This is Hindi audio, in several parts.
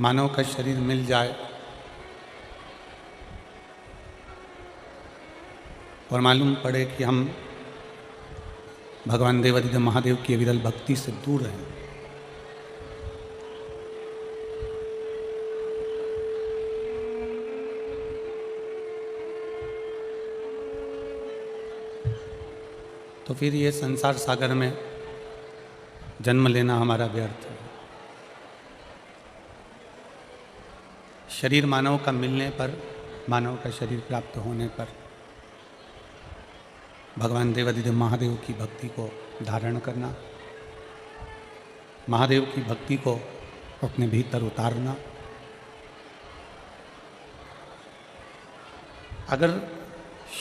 मानव का शरीर मिल जाए और मालूम पड़े कि हम भगवान देवाधिदेव महादेव की विरल भक्ति से दूर हैं, तो फिर ये संसार सागर में जन्म लेना हमारा व्यर्थ है। शरीर मानव का मिलने पर, मानव का शरीर प्राप्त होने पर भगवान देवाधिदेव महादेव की भक्ति को धारण करना, महादेव की भक्ति को अपने भीतर उतारना। अगर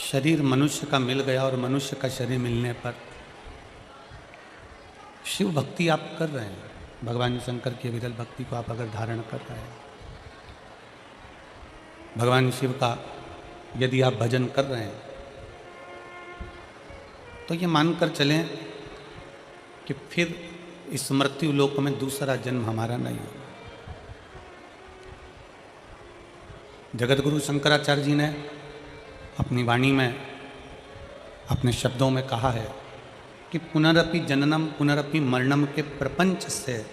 शरीर मनुष्य का मिल गया और मनुष्य का शरीर मिलने पर शिव भक्ति आप कर रहे हैं, भगवान शंकर की विरल भक्ति को आप अगर धारण कर रहे हैं, भगवान शिव का यदि आप भजन कर रहे हैं, तो ये मानकर चलें कि फिर इस मृत्यु लोक में दूसरा जन्म हमारा नहीं होगा। जगत गुरु शंकराचार्य जी ने अपनी वाणी में, अपने शब्दों में कहा है कि पुनरपि जननम पुनरपि मरणम के प्रपंच से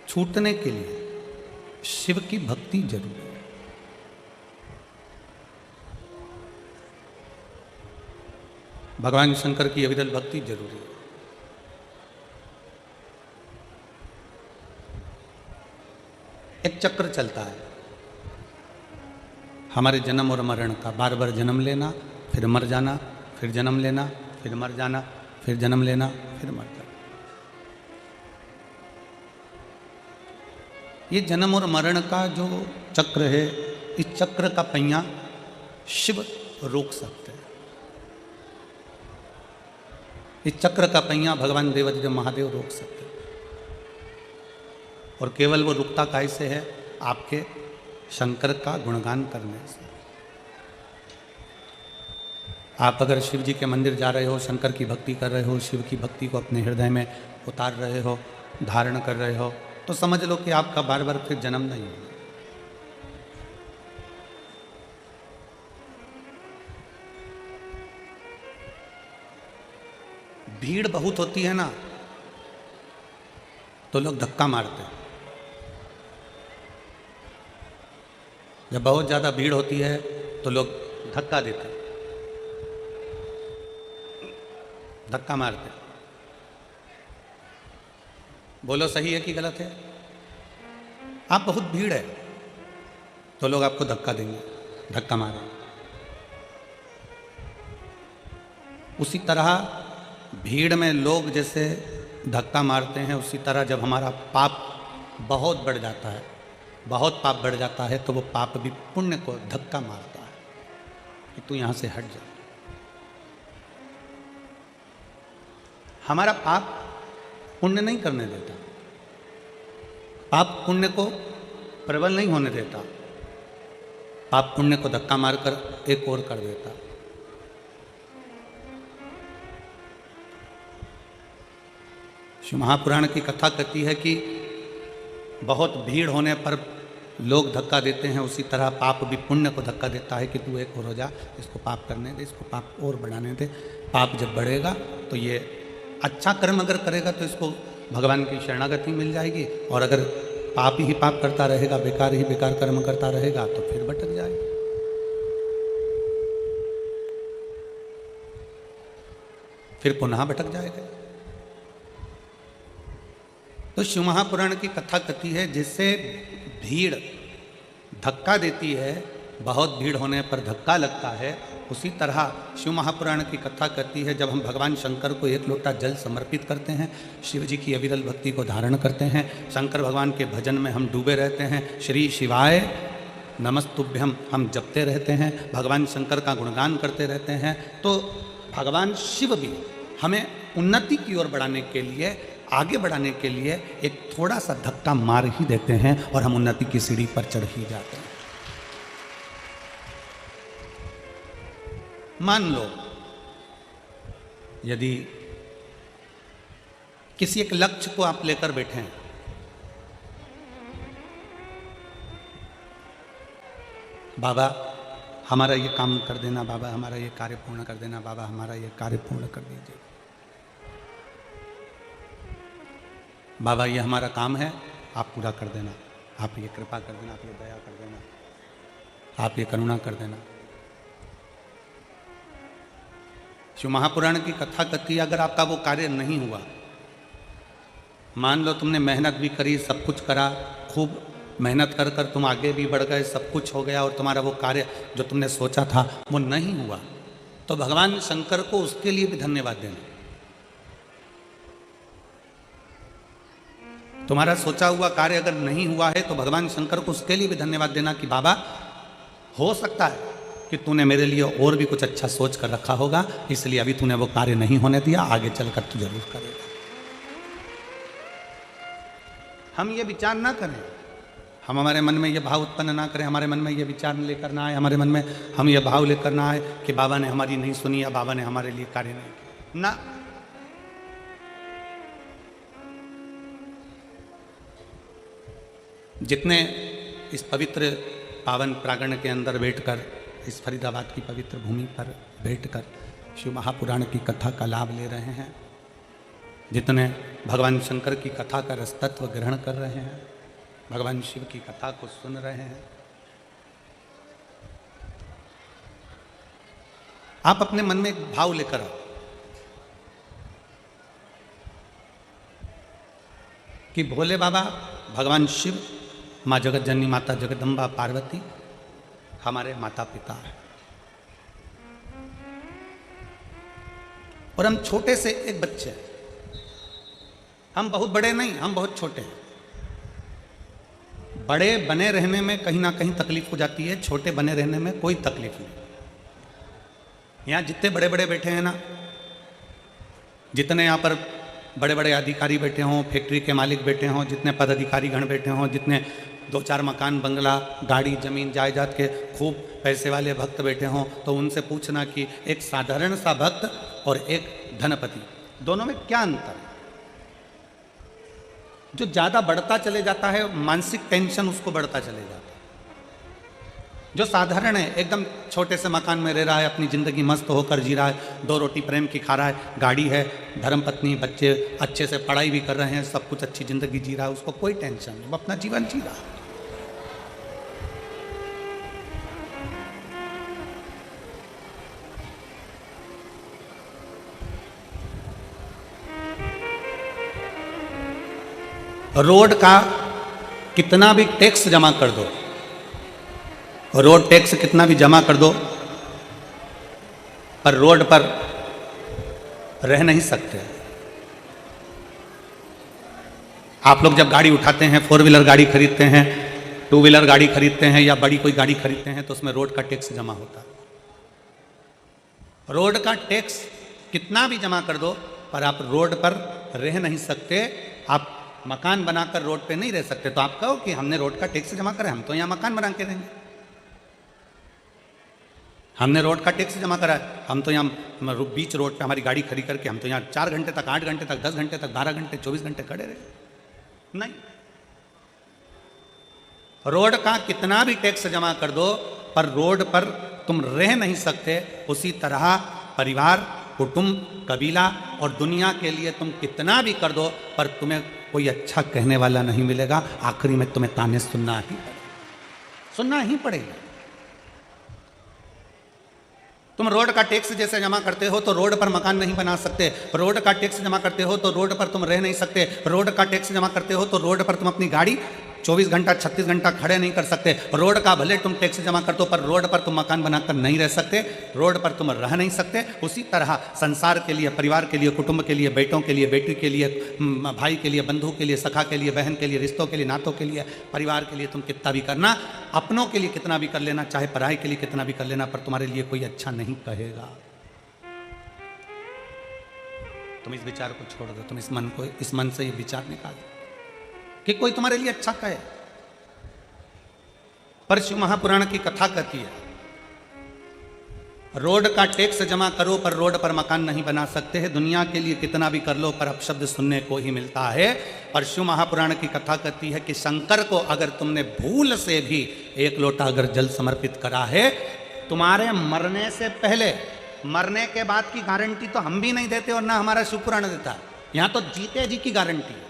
छूटने के लिए शिव की भक्ति जरूरी है। भगवान शंकर की अविरल भक्ति जरूरी है। एक चक्र चलता है हमारे जन्म और मरण का, बार बार जन्म लेना, फिर मर जाना, फिर जन्म लेना, फिर मर जाना, फिर जन्म लेना, फिर मर जाना। ये जन्म और मरण का जो चक्र है, इस चक्र का पहिया शिव रोक सकते हैं। इस चक्र का पहिया भगवान देवाधिदेव महादेव रोक सकते हैं। और केवल वो रुकता कैसे है? आपके शंकर का गुणगान करने से। आप अगर शिव जी के मंदिर जा रहे हो, शंकर की भक्ति कर रहे हो, शिव की भक्ति को अपने हृदय में उतार रहे हो, धारण कर रहे हो, तो समझ लो कि आपका बार बार फिर जन्म नहीं होगा। भीड़ बहुत होती है ना, तो लोग धक्का मारते हैं। जब बहुत ज़्यादा भीड़ होती है तो लोग धक्का देते हैं, धक्का मारते हैं। बोलो सही है कि गलत है? आप बहुत भीड़ है तो लोग आपको धक्का देंगे, धक्का मारेंगे। उसी तरह भीड़ में लोग जैसे धक्का मारते हैं, उसी तरह जब हमारा पाप बहुत बढ़ जाता है, बहुत पाप बढ़ जाता है, तो वो पाप भी पुण्य को धक्का मारता है कि तू यहां से हट जा। हमारा पाप पुण्य नहीं करने देता, पाप पुण्य को प्रबल नहीं होने देता, पाप पुण्य को धक्का मारकर एक और कर देता। शिव महापुराण की कथा कहती है कि बहुत भीड़ होने पर लोग धक्का देते हैं, उसी तरह पाप भी पुण्य को धक्का देता है कि तू एक और हो जा, इसको पाप करने दे, इसको पाप और बढ़ाने दे। पाप जब बढ़ेगा तो ये अच्छा कर्म अगर करेगा तो इसको भगवान की शरणागति मिल जाएगी, और अगर पाप ही पाप करता रहेगा, बेकार ही बेकार कर्म करता रहेगा, तो फिर भटक जाएगा। फिर पुनः भटक जाएगा। तो शिव महापुराण की कथा कहती है, जिससे भीड़ धक्का देती है, बहुत भीड़ होने पर धक्का लगता है, उसी तरह शिव महापुराण की कथा कहती है, जब हम भगवान शंकर को एक लोटा जल समर्पित करते हैं, शिव जी की अविरल भक्ति को धारण करते हैं, शंकर भगवान के भजन में हम डूबे रहते हैं, श्री शिवाय नमस्तुभ्यम हम जपते रहते हैं, भगवान शंकर का गुणगान करते रहते हैं, तो भगवान शिव भी हमें उन्नति की ओर बढ़ाने के लिए, आगे बढ़ाने के लिए एक थोड़ा सा धक्का मार ही देते हैं और हम उन्नति की सीढ़ी पर चढ़ ही जाते हैं। मान लो यदि किसी एक लक्ष्य को आप लेकर बैठे हैं, बाबा हमारा ये काम कर देना, बाबा हमारा ये कार्य पूर्ण कर देना, बाबा हमारा ये कार्य पूर्ण कर दीजिए, बाबा ये हमारा काम है, आप पूरा कर देना, आप ये कृपा कर देना, आप ये दया कर देना, आप ये करुणा कर देना। शिव महापुराण की कथा कथी, अगर आपका वो कार्य नहीं हुआ, मान लो तुमने मेहनत भी करी, सब कुछ करा, खूब मेहनत कर कर तुम आगे भी बढ़ गए, सब कुछ हो गया और तुम्हारा वो कार्य जो तुमने सोचा था वो नहीं हुआ, तो भगवान शंकर को उसके लिए भी धन्यवाद देना। तुम्हारा सोचा हुआ कार्य अगर नहीं हुआ है तो भगवान शंकर को उसके लिए भी धन्यवाद देना कि बाबा हो सकता है कि तूने मेरे लिए और भी कुछ अच्छा सोच कर रखा होगा, इसलिए अभी तूने वो कार्य नहीं होने दिया, आगे चलकर तू जरूर करेगा। हम ये विचार ना करें, हम हमारे मन में ये भाव उत्पन्न ना करें, हमारे मन में ये विचार लेकर ना आए, हमारे मन में हम ये भाव लेकर ना आए कि बाबा ने हमारी नहीं सुनी या बाबा ने हमारे लिए कार्य नहीं किया ना। जितने इस पवित्र पावन प्रांगण के अंदर बैठकर, इस फरीदाबाद की पवित्र भूमि पर बैठकर शिव महापुराण की कथा का लाभ ले रहे हैं, जितने भगवान शंकर की कथा का रसतत्व ग्रहण कर रहे हैं, भगवान शिव की कथा को सुन रहे हैं, आप अपने मन में एक भाव लेकर आओ कि भोले बाबा, भगवान शिव, माँ जगत जननी माता जगदम्बा पार्वती हमारे माता पिता हैं और हम छोटे से एक बच्चे हैं, हम बहुत बड़े नहीं, हम बहुत छोटे हैं। बड़े बने रहने में कहीं ना कहीं तकलीफ हो जाती है, छोटे बने रहने में कोई तकलीफ नहीं। यहाँ जितने बड़े बड़े बैठे हैं ना, जितने यहाँ पर बड़े बड़े अधिकारी बैठे हों, फैक्ट्री के मालिक बैठे हों, जितने पदाधिकारी गण बैठे हों, जितने 2-4 मकान, बंगला, गाड़ी, जमीन जायदाद के खूब पैसे वाले भक्त बैठे हों, तो उनसे पूछना कि एक साधारण सा भक्त और एक धनपति, दोनों में क्या अंतर है? जो ज़्यादा बढ़ता चले जाता है, मानसिक टेंशन उसको बढ़ता चले जाता है। जो साधारण है, एकदम छोटे से मकान में रह रहा है, अपनी ज़िंदगी मस्त होकर जी रहा है, 2 रोटी प्रेम की खा रहा है, गाड़ी है, धर्मपत्नी, बच्चे अच्छे से पढ़ाई भी कर रहे हैं, सब कुछ अच्छी ज़िंदगी जी रहा है, उसको कोई टेंशन नहीं, वो अपना जीवन जी रहा है। रोड का कितना भी टैक्स जमा कर दो, रोड टैक्स कितना भी जमा कर दो, पर रोड पर रह नहीं सकते। आप लोग जब गाड़ी उठाते हैं, 4 व्हीलर गाड़ी खरीदते हैं, 2 व्हीलर गाड़ी खरीदते हैं या बड़ी कोई गाड़ी खरीदते हैं, तो उसमें रोड का टैक्स जमा होता है। रोड का टैक्स कितना भी जमा कर दो, पर आप रोड पर रह नहीं सकते। आप मकान बनाकर रोड पे नहीं रह सकते, तो आप कहो कि हमने रोड का टैक्स जमा करा, हम तो यहाँ मकान बना के रहेंगे। हमने रोड का टैक्स जमा करा है, हम तो यहाँ बीच रोड पे हमारी गाड़ी खड़ी करके हम तो यहाँ 4 घंटे तक, 8 घंटे तक, 10 घंटे तक, 12 घंटे, 24 घंटे खड़े रहे। नहीं, रोड का कितना भी टैक्स जमा कर दो, पर रोड पर तुम रह नहीं सकते। उसी तरह परिवार, कुटुंब, कबीला और दुनिया के लिए तुम कितना भी कर दो, पर तुम्हें कोई अच्छा कहने वाला नहीं मिलेगा। आखिरी में तुम्हें ताने सुनना ही पड़ेगा। तुम रोड का टैक्स जैसे जमा करते हो तो रोड पर मकान नहीं बना सकते, रोड का टैक्स जमा करते हो तो रोड पर तुम रह नहीं सकते, रोड का टैक्स जमा करते हो तो रोड पर तुम अपनी गाड़ी 24 घंटा 36 घंटा खड़े नहीं कर सकते। रोड का भले तुम टैक्स जमा कर दो, पर रोड पर तुम मकान बनाकर नहीं रह सकते, रोड पर तुम रह नहीं सकते। उसी तरह संसार के लिए, परिवार के लिए, कुटुंब के लिए, बेटों के लिए, बेटी के लिए, भाई के लिए, बंधु के लिए, सखा के लिए, बहन के लिए, रिश्तों के लिए, नातों के लिए, परिवार के लिए तुम कितना भी करना, अपनों के लिए कितना भी कर लेना, चाहे पढ़ाई के लिए कितना भी कर लेना, पर तुम्हारे लिए कोई अच्छा नहीं कहेगा। तुम इस विचार को छोड़ दो, तुम इस मन से ये विचार निकाल दो कि कोई तुम्हारे लिए अच्छा कहे। पर शिव महापुराण की कथा कहती है रोड का टैक्स जमा करो पर रोड पर मकान नहीं बना सकते हैं। दुनिया के लिए कितना भी कर लो पर अपशब्द सुनने को ही मिलता है। पर शिव महापुराण की कथा कहती है कि शंकर को अगर तुमने भूल से भी एक लोटा अगर जल समर्पित करा है, तुम्हारे मरने से पहले, मरने के बाद की गारंटी तो हम भी नहीं देते और ना हमारा शिव पुराण देता है। यहां तो जीते जी की गारंटी है।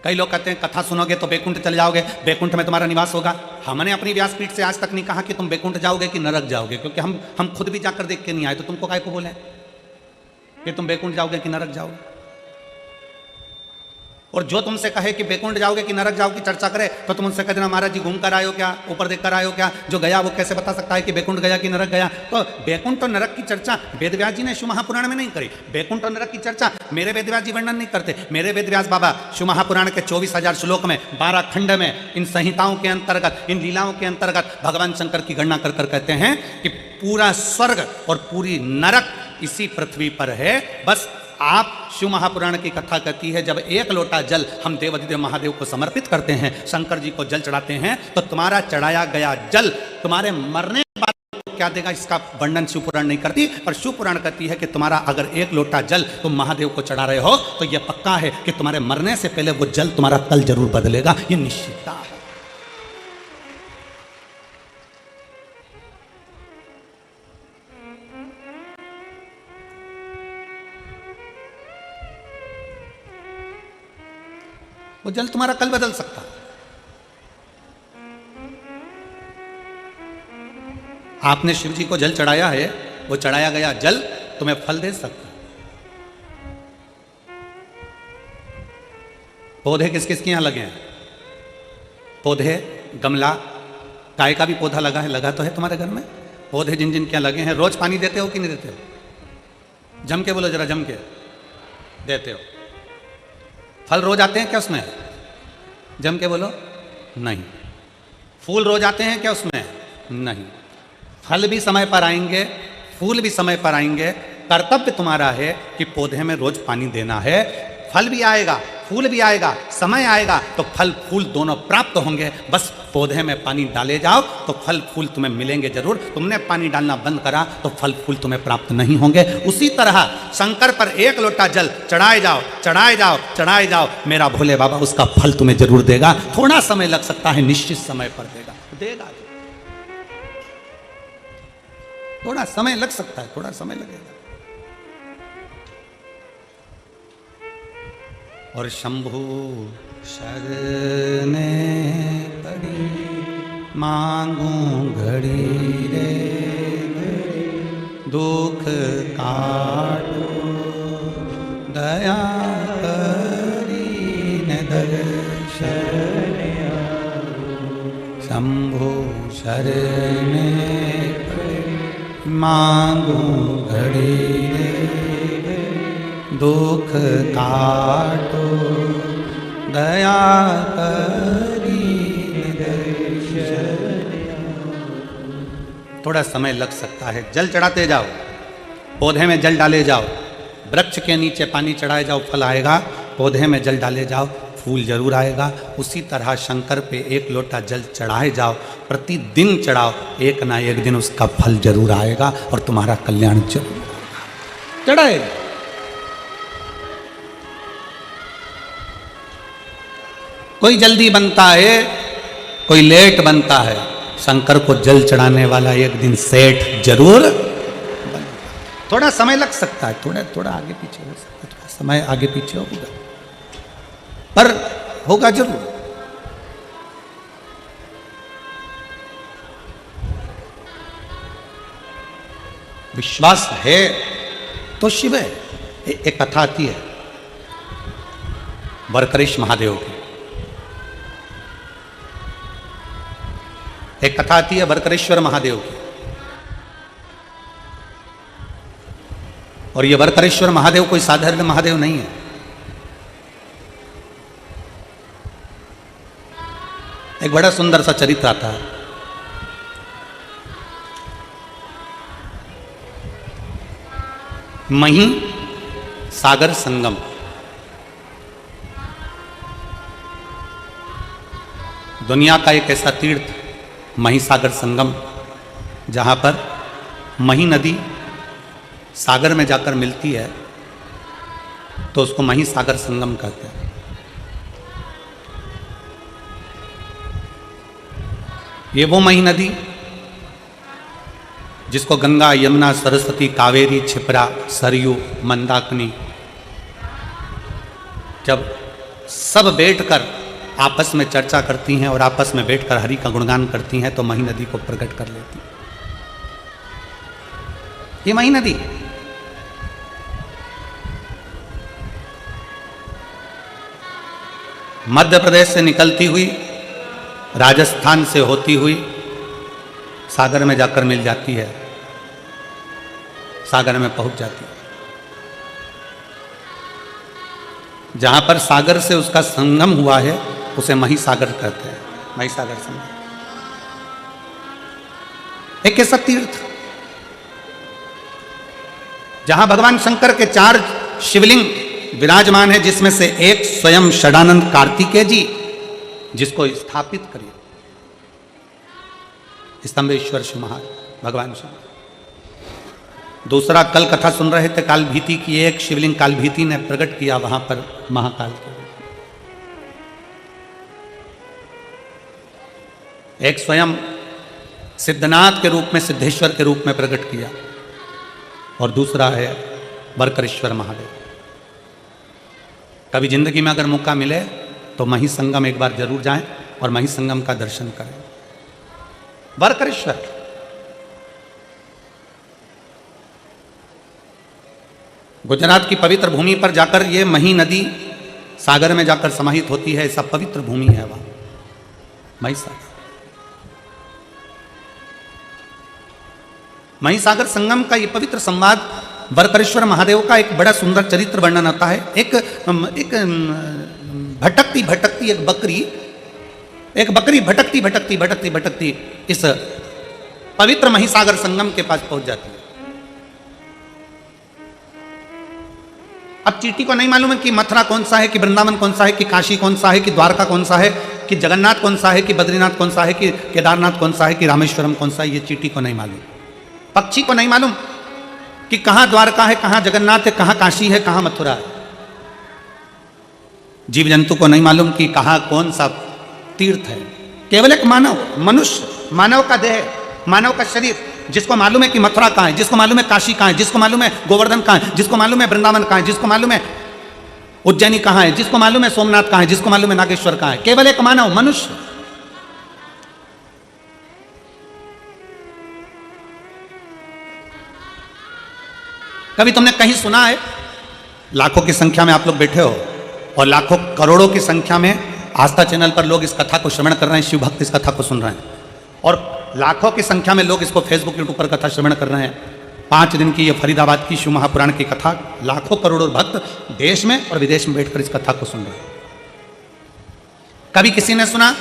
कई लोग कहते हैं कथा सुनोगे तो बैकुंठ चले जाओगे, बैकुंठ में तुम्हारा निवास होगा। हमने अपनी व्यासपीठ से आज तक नहीं कहा कि तुम बैकुंठ जाओगे कि नरक जाओगे, क्योंकि हम खुद भी जाकर देख के नहीं आए, तो तुमको काय को बोले कि तुम बैकुंठ जाओगे कि नरक जाओगे। और जो तुमसे कहे कि बैकुंठ जाओगे कि नरक जाओगे की चर्चा करे तो तुम उनसे कह देना महाराज जी घूम कर आयो क्या, ऊपर देख कर आयो क्या। जो गया वो कैसे बता सकता है कि बैकुंठ गया कि नरक गया। तो बैकुंठ और नरक की चर्चा वेदव्यास जी ने शिव महापुराण में नहीं करी। बैकुंठ और नरक की चर्चा मेरे वेदव्यास जी वर्णन नहीं करते। मेरे वेदव्यास बाबा शिव महापुराण के 24,000 श्लोक में 12 खंड में इन संहिताओं के अंतर्गत, इन लीलाओं के अंतर्गत भगवान शंकर की गणना कर कहते हैं कि पूरा स्वर्ग और पूरी नरक इसी पृथ्वी पर है। बस आप शिव महापुराण की कथा कहती है जब एक लोटा जल हम देवाधिदेव महादेव को समर्पित करते हैं, शंकर जी को जल चढ़ाते हैं, तो तुम्हारा चढ़ाया गया जल तुम्हारे मरने के बाद क्या देगा, इसका वर्णन शिव पुराण नहीं करती। पर शिव पुराण कहती है कि तुम्हारा अगर एक लोटा जल तुम महादेव को चढ़ा रहे हो तो यह पक्का है कि तुम्हारे मरने से पहले वो जल तुम्हारा तल जरूर बदलेगा। ये निश्चितता है। वो जल तुम्हारा कल बदल सकता है। आपने शिव जी को जल चढ़ाया है, वो चढ़ाया गया जल तुम्हें फल दे सकता है। पौधे किस किस के यहां लगे हैं? पौधे, गमला, गाय का भी पौधा लगा है, लगा तो है तुम्हारे घर में। पौधे जिन जिन क्या लगे हैं, रोज पानी देते हो कि नहीं देते हो? जम के बोलो जरा, जम के देते हो। फल रोज आते हैं क्या उसमें? जम के बोलो, नहीं। फूल रोज आते हैं क्या उसमें? नहीं। फल भी समय पर आएंगे, फूल भी समय पर आएंगे। कर्तव्य तुम्हारा है कि पौधे में रोज पानी देना है। फल भी आएगा, फूल भी आएगा, समय आएगा तो फल फूल दोनों प्राप्त होंगे। बस पौधे में पानी डाले जाओ तो फल फूल तुम्हें मिलेंगे जरूर। तुमने पानी डालना बंद करा तो फल फूल तुम्हें प्राप्त नहीं होंगे। उसी तरह शंकर पर एक लोटा जल चढ़ाए जाओ, चढ़ाए जाओ, चढ़ाए जाओ, मेरा भोले बाबा उसका फल तुम्हें जरूर देगा। थोड़ा समय लग सकता है, निश्चित समय पर देगा, देगा। थोड़ा समय लग सकता है, थोड़ा समय लगेगा। और शंभु शरणे पड़ी मांगू घड़ी रे घड़ी, दुख काटो दया करी न दर्शन। शंभु शरणे पड़ी मांगू घड़ी रे, दुख काटो दया करी दर्शन। थोड़ा समय लग सकता है। जल चढ़ाते जाओ, पौधे में जल डाले जाओ, वृक्ष के नीचे पानी चढ़ाए जाओ, फल आएगा। पौधे में जल डाले जाओ, फूल जरूर आएगा। उसी तरह शंकर पे एक लोटा जल चढ़ाए जाओ, प्रतिदिन चढ़ाओ, एक ना एक दिन उसका फल जरूर आएगा और तुम्हारा कल्याण जरूर चढ़ाएगा। कोई जल्दी बनता है, कोई लेट बनता है। शंकर को जल चढ़ाने वाला एक दिन सेठ जरूर बनेगा। थोड़ा समय लग सकता है, थोड़ा आगे पीछे हो सकता है, थोड़ा समय आगे पीछे होगा, पर होगा जरूर। विश्वास है तो शिव है। एक कथा आती है वरकरेश महादेव की। एक कथा आती है वरकरेश्वर महादेव की। और ये वरकरेश्वर महादेव कोई साधारण महादेव नहीं है। एक बड़ा सुंदर सा चरित्र आता है। मही सागर संगम। दुनिया का एक ऐसा तीर्थ महिसागर संगम, जहाँ पर मही नदी सागर में जाकर मिलती है तो उसको महिसागर संगम कहते हैं। ये वो मही नदी जिसको गंगा, यमुना, सरस्वती, कावेरी, क्षिप्रा, सरयू, मंदाकिनी जब सब बैठकर आपस में चर्चा करती हैं और आपस में बैठकर हरि का गुणगान करती हैं तो मही नदी को प्रकट कर लेती। ये मही नदी मध्य प्रदेश से निकलती हुई, राजस्थान से होती हुई सागर में जाकर मिल जाती है, सागर में पहुंच जाती है। जहां पर सागर से उसका संगम हुआ है उसे महिसागर कहते हैं, महिसागर संगम। एक ऐसा तीर्थ जहां भगवान शंकर के 4 शिवलिंग विराजमान है, जिसमें से एक स्वयं षडानंद कार्तिकेय जी, जिसको स्थापित करिए स्तंभेश्वर शिव महाराज भगवान शिव। दूसरा कल कथा सुन रहे थे काल भीति की, एक शिवलिंग काल भीति ने प्रकट किया वहां पर महाकाल के। एक स्वयं सिद्धनाथ के रूप में, सिद्धेश्वर के रूप में प्रकट किया, और दूसरा है बरकरेश्वर महादेव। कभी जिंदगी में अगर मौका मिले तो मही संगम एक बार जरूर जाएं और मही संगम का दर्शन करें। बरकरेश्वर गुजरात की पवित्र भूमि पर जाकर ये मही नदी सागर में जाकर समाहित होती है, ऐसा पवित्र भूमि है वहां महिसागर। महिसागर संगम का ये पवित्र संवाद बरकरेश्वर महादेव का एक बड़ा सुंदर चरित्र वर्णन होता है। एक भटकती एक बकरी भटकती इस पवित्र महिसागर संगम के पास पहुंच जाती है। अब चींटी को नहीं मालूम है कि मथुरा कौन सा है, कि वृंदावन कौन सा है, कि काशी कौन सा है, कि द्वारका कौन सा है, कि जगन्नाथ कौन सा है, कि बद्रीनाथ कौन सा है, कि केदारनाथ कौन सा है, कि रामेश्वरम कौन सा है। ये चींटी को नहीं मालूम। पक्षी को नहीं मालूम कि कहां द्वारका है, कहां जगन्नाथ है, कहां काशी है, कहां मथुरा है। जीव जंतु को नहीं मालूम कि कहां कौन सा तीर्थ है। केवल एक मानव, मनुष्य, मानव का देह, मानव का शरीर, जिसको मालूम है कि मथुरा कहां है, जिसको मालूम है काशी कहां है, जिसको मालूम है गोवर्धन कहां है, जिसको मालूम है वृंदावन कहां है, जिसको मालूम है उज्जैनी कहां है, जिसको मालूम है सोमनाथ कहां है, जिसको मालूम है नागेश्वर कहां है। केवल एक मानव, मनुष्य। कभी तुमने कहीं सुना है, लाखों की संख्या में आप लोग बैठे हो और लाखों करोड़ों की संख्या में आस्था चैनल पर लोग इस कथा को श्रवण कर रहे हैं, शिव भक्त इस कथा को सुन रहे हैं, और लाखों की संख्या में लोग इसको फेसबुक यूट्यूब पर कथा श्रवण कर रहे हैं। 5 दिन की ये फरीदाबाद की शिव महापुराण की कथा, लाखों करोड़ों भक्त देश में और विदेश में बैठकर इस कथा को सुन रहे हैं। कभी किसी ने सुना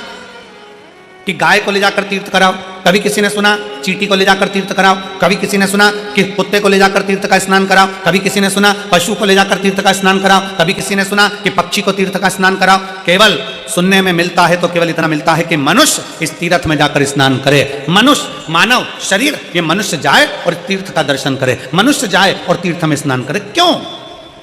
कि गाय को ले जाकर तीर्थ कराओ, कभी किसी ने सुना चींटी को ले जाकर तीर्थ कराओ, कभी किसी ने सुना कि कुत्ते को ले जाकर तीर्थ का स्नान कराओ, कभी किसी ने सुना पशु को ले जाकर तीर्थ का स्नान कराओ, कभी किसी ने सुना कि पक्षी को तीर्थ का स्नान कराओ। केवल सुनने में मिलता है तो केवल इतना मिलता है कि मनुष्य इस तीर्थ में जाकर स्नान करे। मनुष्य, मानव शरीर, ये मनुष्य जाए और तीर्थ का दर्शन करे, मनुष्य जाए और तीर्थ में स्नान करे। क्यों?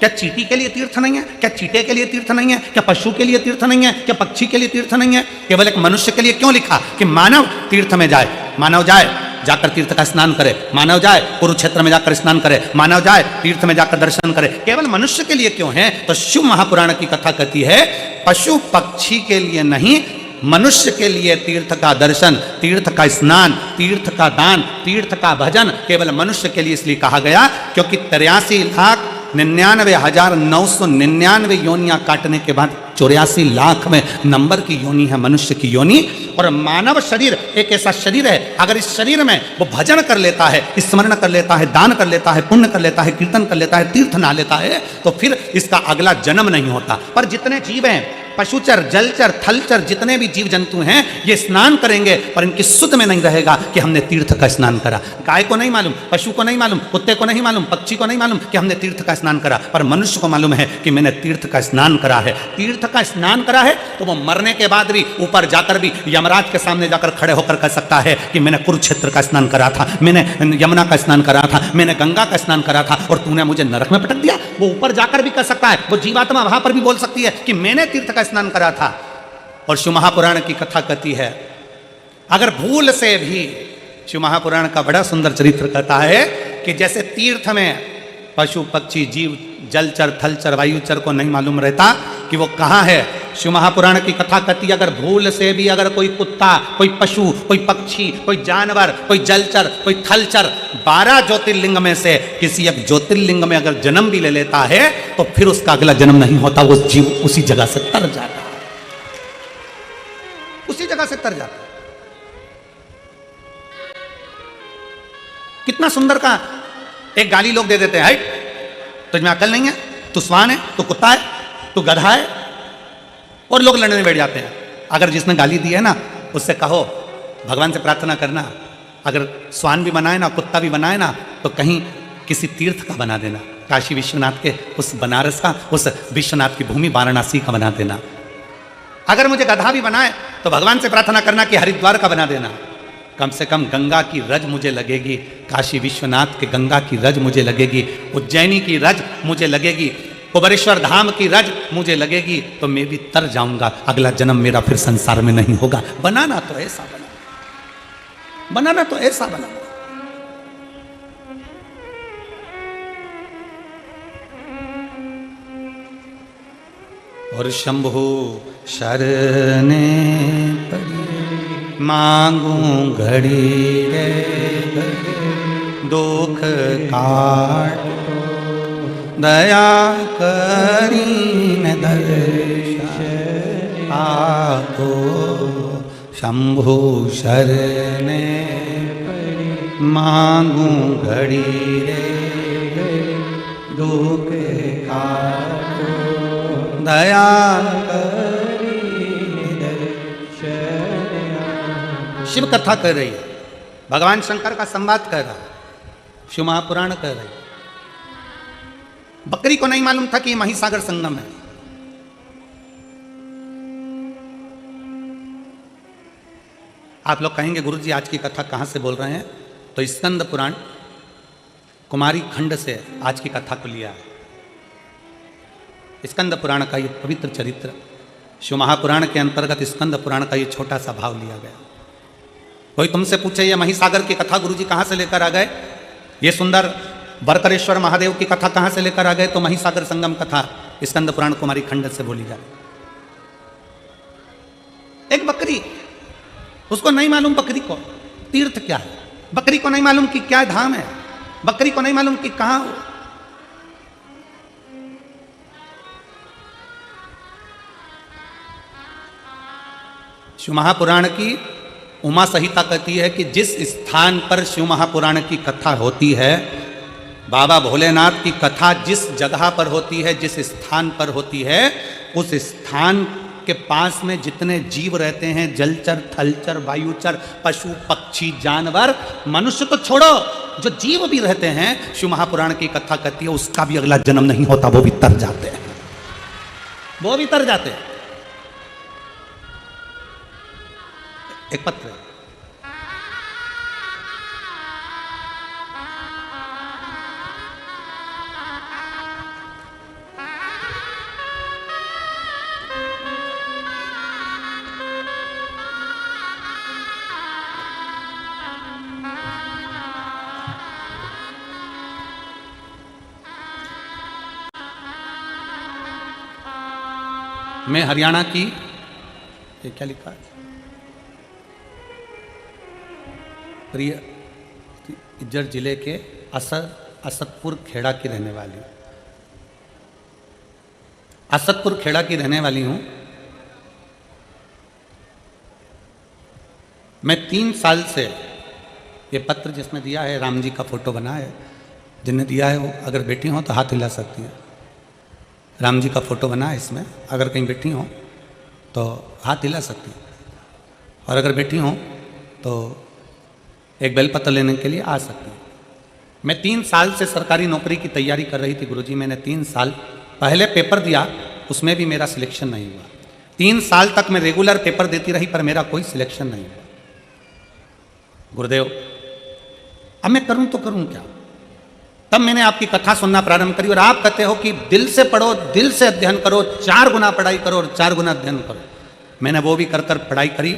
क्या चींटी के लिए तीर्थ नहीं है? क्या चींटे के लिए तीर्थ नहीं है? क्या पशु के लिए तीर्थ नहीं है? क्या पक्षी के लिए तीर्थ नहीं है? केवल एक मनुष्य के लिए क्यों लिखा कि मानव तीर्थ में जाए? मानव जाए, जाकर तीर्थ का स्नान करे, मानव जाए कुरुक्षेत्र में जाकर स्नान करे, मानव जाए तीर्थ में जाकर दर्शन करे। केवल मनुष्य के लिए क्यों है? तो शिव महापुराण की कथा कहती है पशु पक्षी के लिए नहीं, मनुष्य के लिए तीर्थ का दर्शन, तीर्थ का स्नान, तीर्थ का दान, तीर्थ का भजन केवल मनुष्य के लिए इसलिए कहा गया क्योंकि 83,99,999 योनियां काटने के बाद 84 लाख में नंबर की योनि है मनुष्य की योनि। और मानव शरीर एक ऐसा शरीर है, अगर इस शरीर में वो भजन कर लेता है, स्मरण कर लेता है, दान कर लेता है, पुण्य कर लेता है, कीर्तन कर लेता है, तीर्थ ना लेता है, तो फिर इसका अगला जन्म नहीं होता। पर जितने जीव हैं पशुचर, जलचर, थलचर जितने भी जीव जंतु हैं ये स्नान करेंगे, पर इनकी सुध में नहीं रहेगा कि हमने तीर्थ का स्नान करा। गाय को नहीं मालूम, पशु को नहीं मालूम, कुत्ते को नहीं मालूम, पक्षी को नहीं मालूम कि हमने तीर्थ का स्नान करा, पर मनुष्य को मालूम है कि मैंने तीर्थ का स्नान करा है। तीर्थ का स्नान करा है तो वो मरने के बाद भी ऊपर जाकर भी यमराज के सामने जाकर खड़े होकर कह सकता है कि मैंने कुरुक्षेत्र का स्नान करा था, मैंने यमुना का स्नान करा था, मैंने गंगा का स्नान करा था और तूने मुझे नरक में पटक दिया। वो ऊपर जाकर भी कह सकता है, वो जीवात्मा वहां पर भी बोल सकती है कि मैंने तीर्थ का स्नान करा था। और शिव महापुराण की कथा कहती है, अगर भूल से भी, शिव महापुराण का बड़ा सुंदर चरित्र कहता है कि जैसे तीर्थ में पशु पक्षी जीव जलचर थलचर वायुचर को नहीं मालूम रहता कि वो कहाँ है। शिव महापुराण की कथा कहती है, अगर भूल से भी अगर कोई कुत्ता, कोई पशु, कोई पक्षी, कोई जानवर, कोई जलचर, कोई थलचर 12 ज्योतिर्लिंग में से किसी एक ज्योतिर्लिंग में अगर जन्म भी ले लेता है तो फिर उसका अगला जन्म नहीं होता, वो जीव उसी जगह से तर जाता है, उसी जगह से तर जाता है। कितना सुंदर का एक गाली लोग दे देते हैं, तुझमें अकल नहीं है, तू स्वान है, तू कुत्ता है, तू गधा है, और लोग लड़ने बैठ जाते हैं। अगर जिसने गाली दी है ना उससे कहो भगवान से प्रार्थना करना, अगर स्वान भी बनाए ना, कुत्ता भी बनाए ना, तो कहीं किसी तीर्थ का बना देना, काशी विश्वनाथ के उस बनारस का, उस विश्वनाथ की भूमि वाराणसी का बना देना। अगर मुझे गधा भी बनाए तो भगवान से प्रार्थना करना कि हरिद्वार का बना देना। कम से कम गंगा की रज मुझे लगेगी, काशी विश्वनाथ के गंगा की रज मुझे लगेगी, उज्जैनी की रज मुझे लगेगी, कुबेरेश्वर धाम की रज मुझे लगेगी, तो मैं भी तर जाऊंगा, अगला जन्म मेरा फिर संसार में नहीं होगा। बनाना तो ऐसा बना, बनाना तो ऐसा बना। और शंभु शरणे पड़ी मांगू घड़ी रे दुख काट दया करीन दर्शन आपो। शंभु शरणे मांगू घड़ी रे दुख काट दया शिव कथा कह रही है, भगवान शंकर का संवाद कह रहा है, शिव महापुराण कह रही है। बकरी को नहीं मालूम था कि ये महिसागर संगम है। आप लोग कहेंगे गुरुजी आज की कथा कहां से बोल रहे हैं, तो स्कंद पुराण कुमारी खंड से आज की कथा को लिया है। स्कंद पुराण का ये पवित्र चरित्र शिव महापुराण के अंतर्गत स्कंद पुराण का ये छोटा सा भाव लिया गया। कोई तुमसे पूछे ये महिसागर की कथा गुरुजी कहां से लेकर आ गए, ये सुंदर बरकरेश्वर महादेव की कथा कहां से लेकर आ गए, तो महिसागर संगम कथा स्कंद पुराण कुमारी खंड से बोली जाए। एक बकरी, उसको नहीं मालूम बकरी को तीर्थ क्या है, बकरी को नहीं मालूम कि क्या धाम है, बकरी को नहीं मालूम कि कहां। शिव महापुराण की उमा संहिता कहती है कि जिस स्थान पर शिव महापुराण की कथा होती है, बाबा भोलेनाथ की कथा जिस जगह पर होती है, जिस स्थान पर होती है, उस स्थान के पास में जितने जीव रहते हैं, जलचर थलचर वायुचर पशु पक्षी जानवर, मनुष्य तो छोड़ो, जो जीव भी रहते हैं, शिव महापुराण की कथा कहती है उसका भी अगला जन्म नहीं होता, वो भी तर जाते हैं, वो भी तर जाते हैं। एक पत्र मैं हरियाणा की, ये क्या लिखा है, प्रिय इज्जर जिले के असदपुर खेड़ा की रहने वाली, असदपुर खेड़ा की रहने वाली हूं। मैं 3 साल से ये पत्र जिसने दिया है, राम जी का फोटो बना है, जिन्हें दिया है वो अगर बैठी हो तो हाथ हिला सकती है। राम जी का फोटो बना है इसमें, अगर कहीं बैठी हो तो हाथ हिला सकती हैं, और अगर बैठी हों तो एक बेलपत्र लेने के लिए आ सकती हैं। मैं 3 साल से सरकारी नौकरी की तैयारी कर रही थी गुरुजी। मैंने 3 साल पहले पेपर दिया, उसमें भी मेरा सिलेक्शन नहीं हुआ। 3 साल तक मैं रेगुलर पेपर देती रही, पर मेरा कोई सिलेक्शन नहीं हुआ। गुरुदेव, अब मैं करूं तो करूं क्या? तब मैंने आपकी कथा सुनना प्रारंभ करी, और आप कहते हो कि दिल से पढ़ो, दिल से अध्ययन करो, 4 गुना पढ़ाई करो और 4 गुना अध्ययन करो। मैंने वो भी कर कर पढ़ाई करी,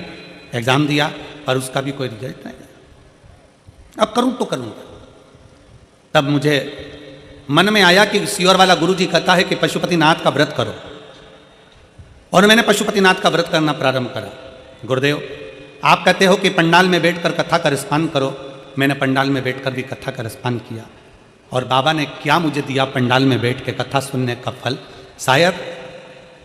एग्जाम दिया, पर उसका भी कोई रिजल्ट नहीं। अब करूं तो करूंगा। तब मुझे मन में आया कि सीहोर वाला गुरुजी कहता है कि पशुपतिनाथ का व्रत करो, और मैंने पशुपतिनाथ का व्रत करना प्रारंभ करा। गुरुदेव, आप कहते हो कि पंडाल में बैठकर कथा का रसपान करो। मैंने पंडाल में बैठकर भी कथा का रसपान किया, और बाबा ने क्या मुझे दिया पंडाल में बैठ के कथा सुनने का फल। शायद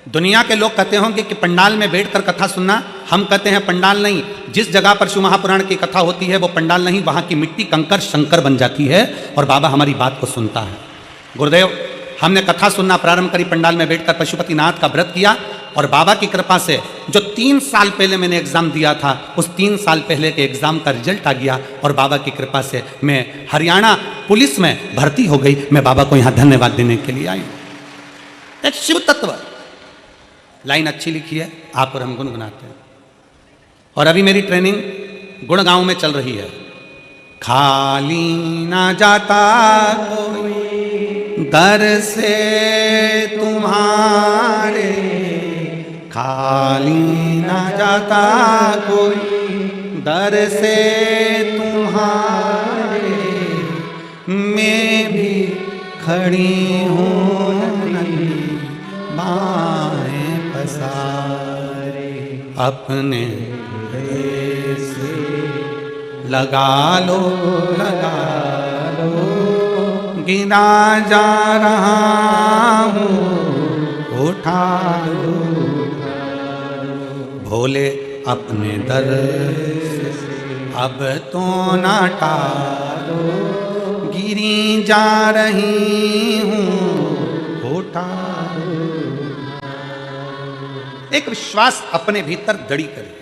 दुनिया के लोग कहते होंगे कि पंडाल में बैठकर कथा सुनना, हम कहते हैं पंडाल नहीं, जिस जगह पर शिव महापुराण की कथा होती है वो पंडाल नहीं, वहाँ की मिट्टी कंकर शंकर बन जाती है, और बाबा हमारी बात को सुनता है। गुरुदेव, हमने कथा सुनना प्रारंभ करी, पंडाल में बैठकर पशुपतिनाथ का व्रत किया, और बाबा की कृपा से जो 3 साल पहले मैंने एग्ज़ाम दिया था, उस 3 साल पहले के एग्ज़ाम का रिजल्ट आ गया, और बाबा की कृपा से मैं हरियाणा पुलिस में भर्ती हो गई। मैं बाबा को यहाँ धन्यवाद देने के लिए आई। एक शिव तत्व लाइन अच्छी लिखी है, आप और हम गुनगुनाते हैं। और अभी मेरी ट्रेनिंग गुड़गांव में चल रही है। खाली ना जाता कोई दर से तुम्हारे, खाली ना जाता कोई दर से तुम्हारे, मैं भी खड़ी हूँ नंदी बाएं पसारे, अपने से लगा लो गिरा जा रहा हूँ, उठा लो भोले अपने दर से, अब तो ना टालो, गिरी जा रही हूँ, उठा लो। एक विश्वास अपने भीतर दृढ़ करिए,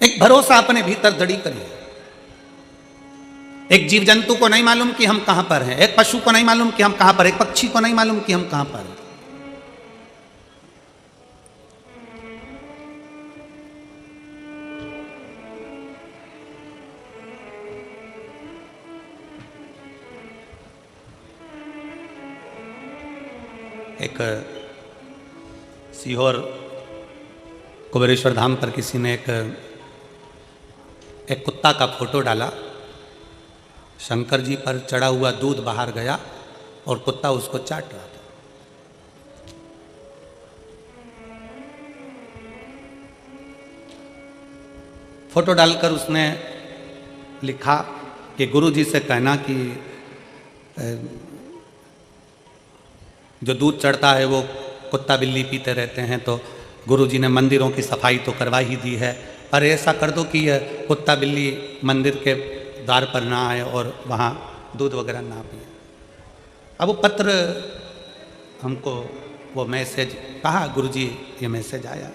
एक भरोसा अपने भीतर दृढ़ करिए। एक जीव जंतु को नहीं मालूम कि हम कहां पर हैं, एक पशु को नहीं मालूम कि हम कहां पर, एक पक्षी को नहीं मालूम कि हम कहां पर हैं। एक सीहोर कुबेरेश्वर धाम पर किसी ने एक कुत्ता का फोटो डाला। शंकर जी पर चढ़ा हुआ दूध बाहर गया और कुत्ता उसको चाट रहा था। फोटो डालकर उसने लिखा कि गुरु जी से कहना कि जो दूध चढ़ता है वो कुत्ता बिल्ली पीते रहते हैं, तो गुरुजी ने मंदिरों की सफाई तो करवा ही दी है, पर ऐसा कर दो कि यह कुत्ता बिल्ली मंदिर के द्वार पर ना आए और वहाँ दूध वगैरह ना पिए। अब वो पत्र हमको, वो मैसेज कहा, गुरुजी ये मैसेज आया।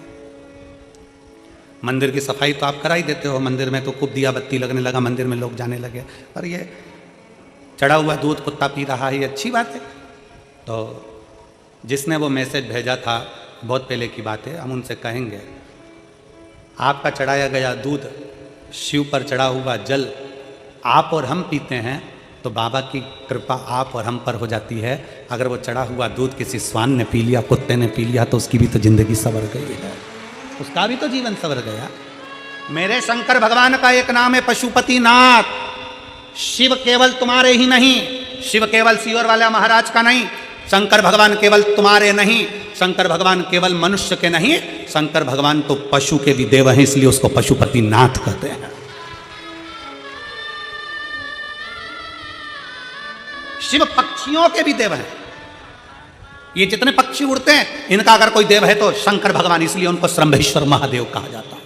मंदिर की सफाई तो आप करा ही देते हो, मंदिर में तो खूब दिया बत्ती लगने लगा, मंदिर में लोग जाने लगे, पर ये चढ़ा हुआ दूध कुत्ता पी रहा है, ये अच्छी बात है। तो जिसने वो मैसेज भेजा था, बहुत पहले की बात है, हम उनसे कहेंगे आपका चढ़ाया गया दूध, शिव पर चढ़ा हुआ जल आप और हम पीते हैं तो बाबा की कृपा आप और हम पर हो जाती है। अगर वो चढ़ा हुआ दूध किसी स्वान ने पी लिया, कुत्ते ने पी लिया, तो उसकी भी तो जिंदगी संवर गई है, उसका भी तो जीवन संवर गया। मेरे शंकर भगवान का एक नाम है पशुपतिनाथ। शिव केवल तुम्हारे ही नहीं, शिव केवल सीहोर वाला महाराज का नहीं, शंकर भगवान केवल तुम्हारे नहीं, शंकर भगवान केवल मनुष्य के नहीं, शंकर भगवान तो पशु के भी देव हैं, इसलिए उसको पशुपतिनाथ कहते हैं। शिव पक्षियों के भी देव हैं। ये जितने पक्षी उड़ते हैं, इनका अगर कोई देव है तो शंकर भगवान, इसलिए उनको श्रंभेश्वर महादेव कहा जाता है।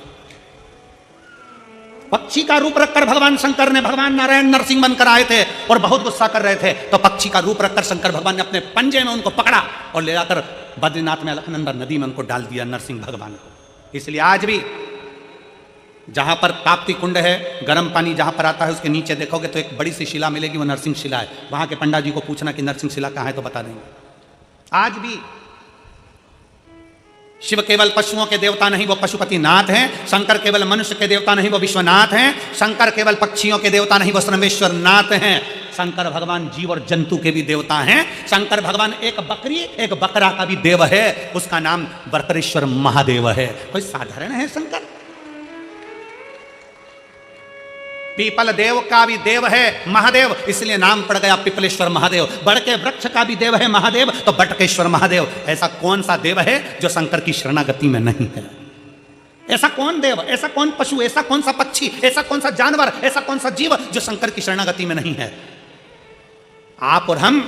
पक्षी का रूप रखकर भगवान शंकर ने, भगवान नारायण नरसिंह बनकर आए थे और बहुत गुस्सा कर रहे थे, तो पक्षी का रूप रखकर शंकर भगवान ने अपने पंजे में उनको पकड़ा और ले जाकर बद्रीनाथ में अलकनंदा नदी में उनको डाल दिया, नरसिंह भगवान को। इसलिए आज भी जहां पर ताप्ती कुंड है, गर्म पानी जहां पर आता है, उसके नीचे देखोगे तो एक बड़ी सी शिला मिलेगी, वो नरसिंह शिला है। वहां के पंडा जी को पूछना कि नरसिंह शिला कहां है तो बता देंगे। आज भी शिव केवल पशुओं के देवता नहीं, वो पशुपति नाथ हैं। शंकर केवल मनुष्य के देवता नहीं, वो विश्वनाथ हैं। शंकर केवल पक्षियों के देवता नहीं, वो सर्वेश्वर नाथ हैं। शंकर भगवान जीव और जंतु के भी देवता हैं। शंकर भगवान एक बकरी एक बकरा का भी देव है, उसका नाम बकरेश्वर महादेव है। कोई साधारण है शंकर? पीपल देव का भी देव है महादेव, इसलिए नाम पड़ गया पिपलेश्वर महादेव। बड़ के वृक्ष का भी देव है महादेव, तो बटकेश्वर महादेव। ऐसा कौन सा देव है जो शंकर की शरणागति में नहीं है? ऐसा कौन देव, ऐसा कौन पशु, ऐसा कौन सा पक्षी, ऐसा कौन सा जानवर, ऐसा कौन सा जीव जो शंकर की शरणागति में नहीं है? आप और हम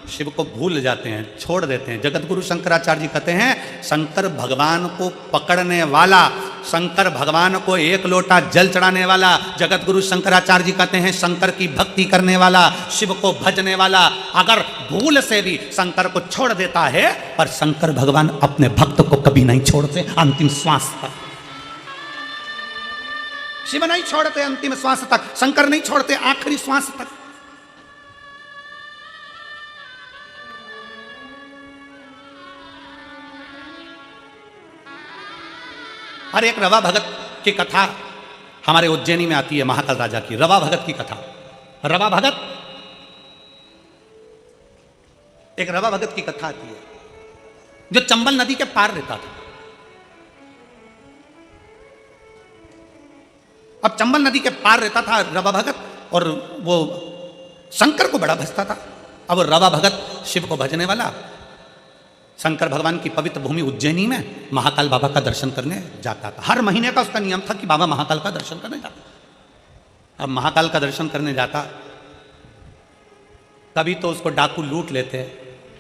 शिव को भूल जाते हैं, छोड़ देते हैं। जगत गुरु शंकराचार्य जी कहते हैं, शंकर भगवान को पकड़ने वाला, शंकर भगवान को एक लोटा जल चढ़ाने वाला, जगत गुरु शंकराचार्य जी कहते हैं शंकर की भक्ति करने वाला, शिव को भजने वाला, अगर भूल से भी शंकर को छोड़ देता है, पर शंकर भगवान अपने भक्त को कभी नहीं छोड़ते अंतिम श्वास तक। शिव नहीं छोड़ते अंतिम श्वास तक, शंकर नहीं छोड़ते आखिरी श्वास तक। हर एक रवा भगत की कथा हमारे उज्जैनी में आती है, महाकाल राजा की रवा भगत की कथा। रवा भगत, एक रवा भगत की कथा आती है जो चंबल नदी के पार रहता था। अब चंबल नदी के पार रहता था रवा भगत, और वो शंकर को बड़ा भजता था। अब रवा भगत शिव को भजने वाला शंकर भगवान की पवित्र भूमि उज्जैनी में महाकाल बाबा का दर्शन करने जाता था। हर महीने का उसका नियम था कि बाबा महाकाल का दर्शन करने जाता। अब महाकाल का दर्शन करने जाता, कभी तो उसको डाकू लूट लेते,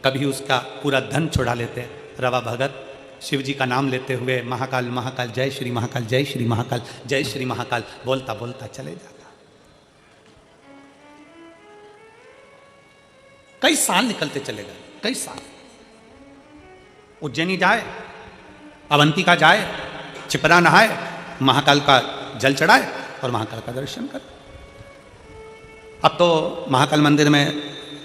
कभी उसका पूरा धन छुड़ा लेते। रवा भगत शिव जी का नाम लेते हुए महाकाल महाकाल जय श्री महाकाल, जय श्री महाकाल, जय श्री महाकाल बोलता बोलता चले जाता। कई साल निकलते चले गए, कई साल। उज्जैनी जाए, अवंतिका जाए, छिपरा नहाए, महाकाल का जल चढ़ाए और महाकाल का दर्शन करे। अब तो महाकाल मंदिर में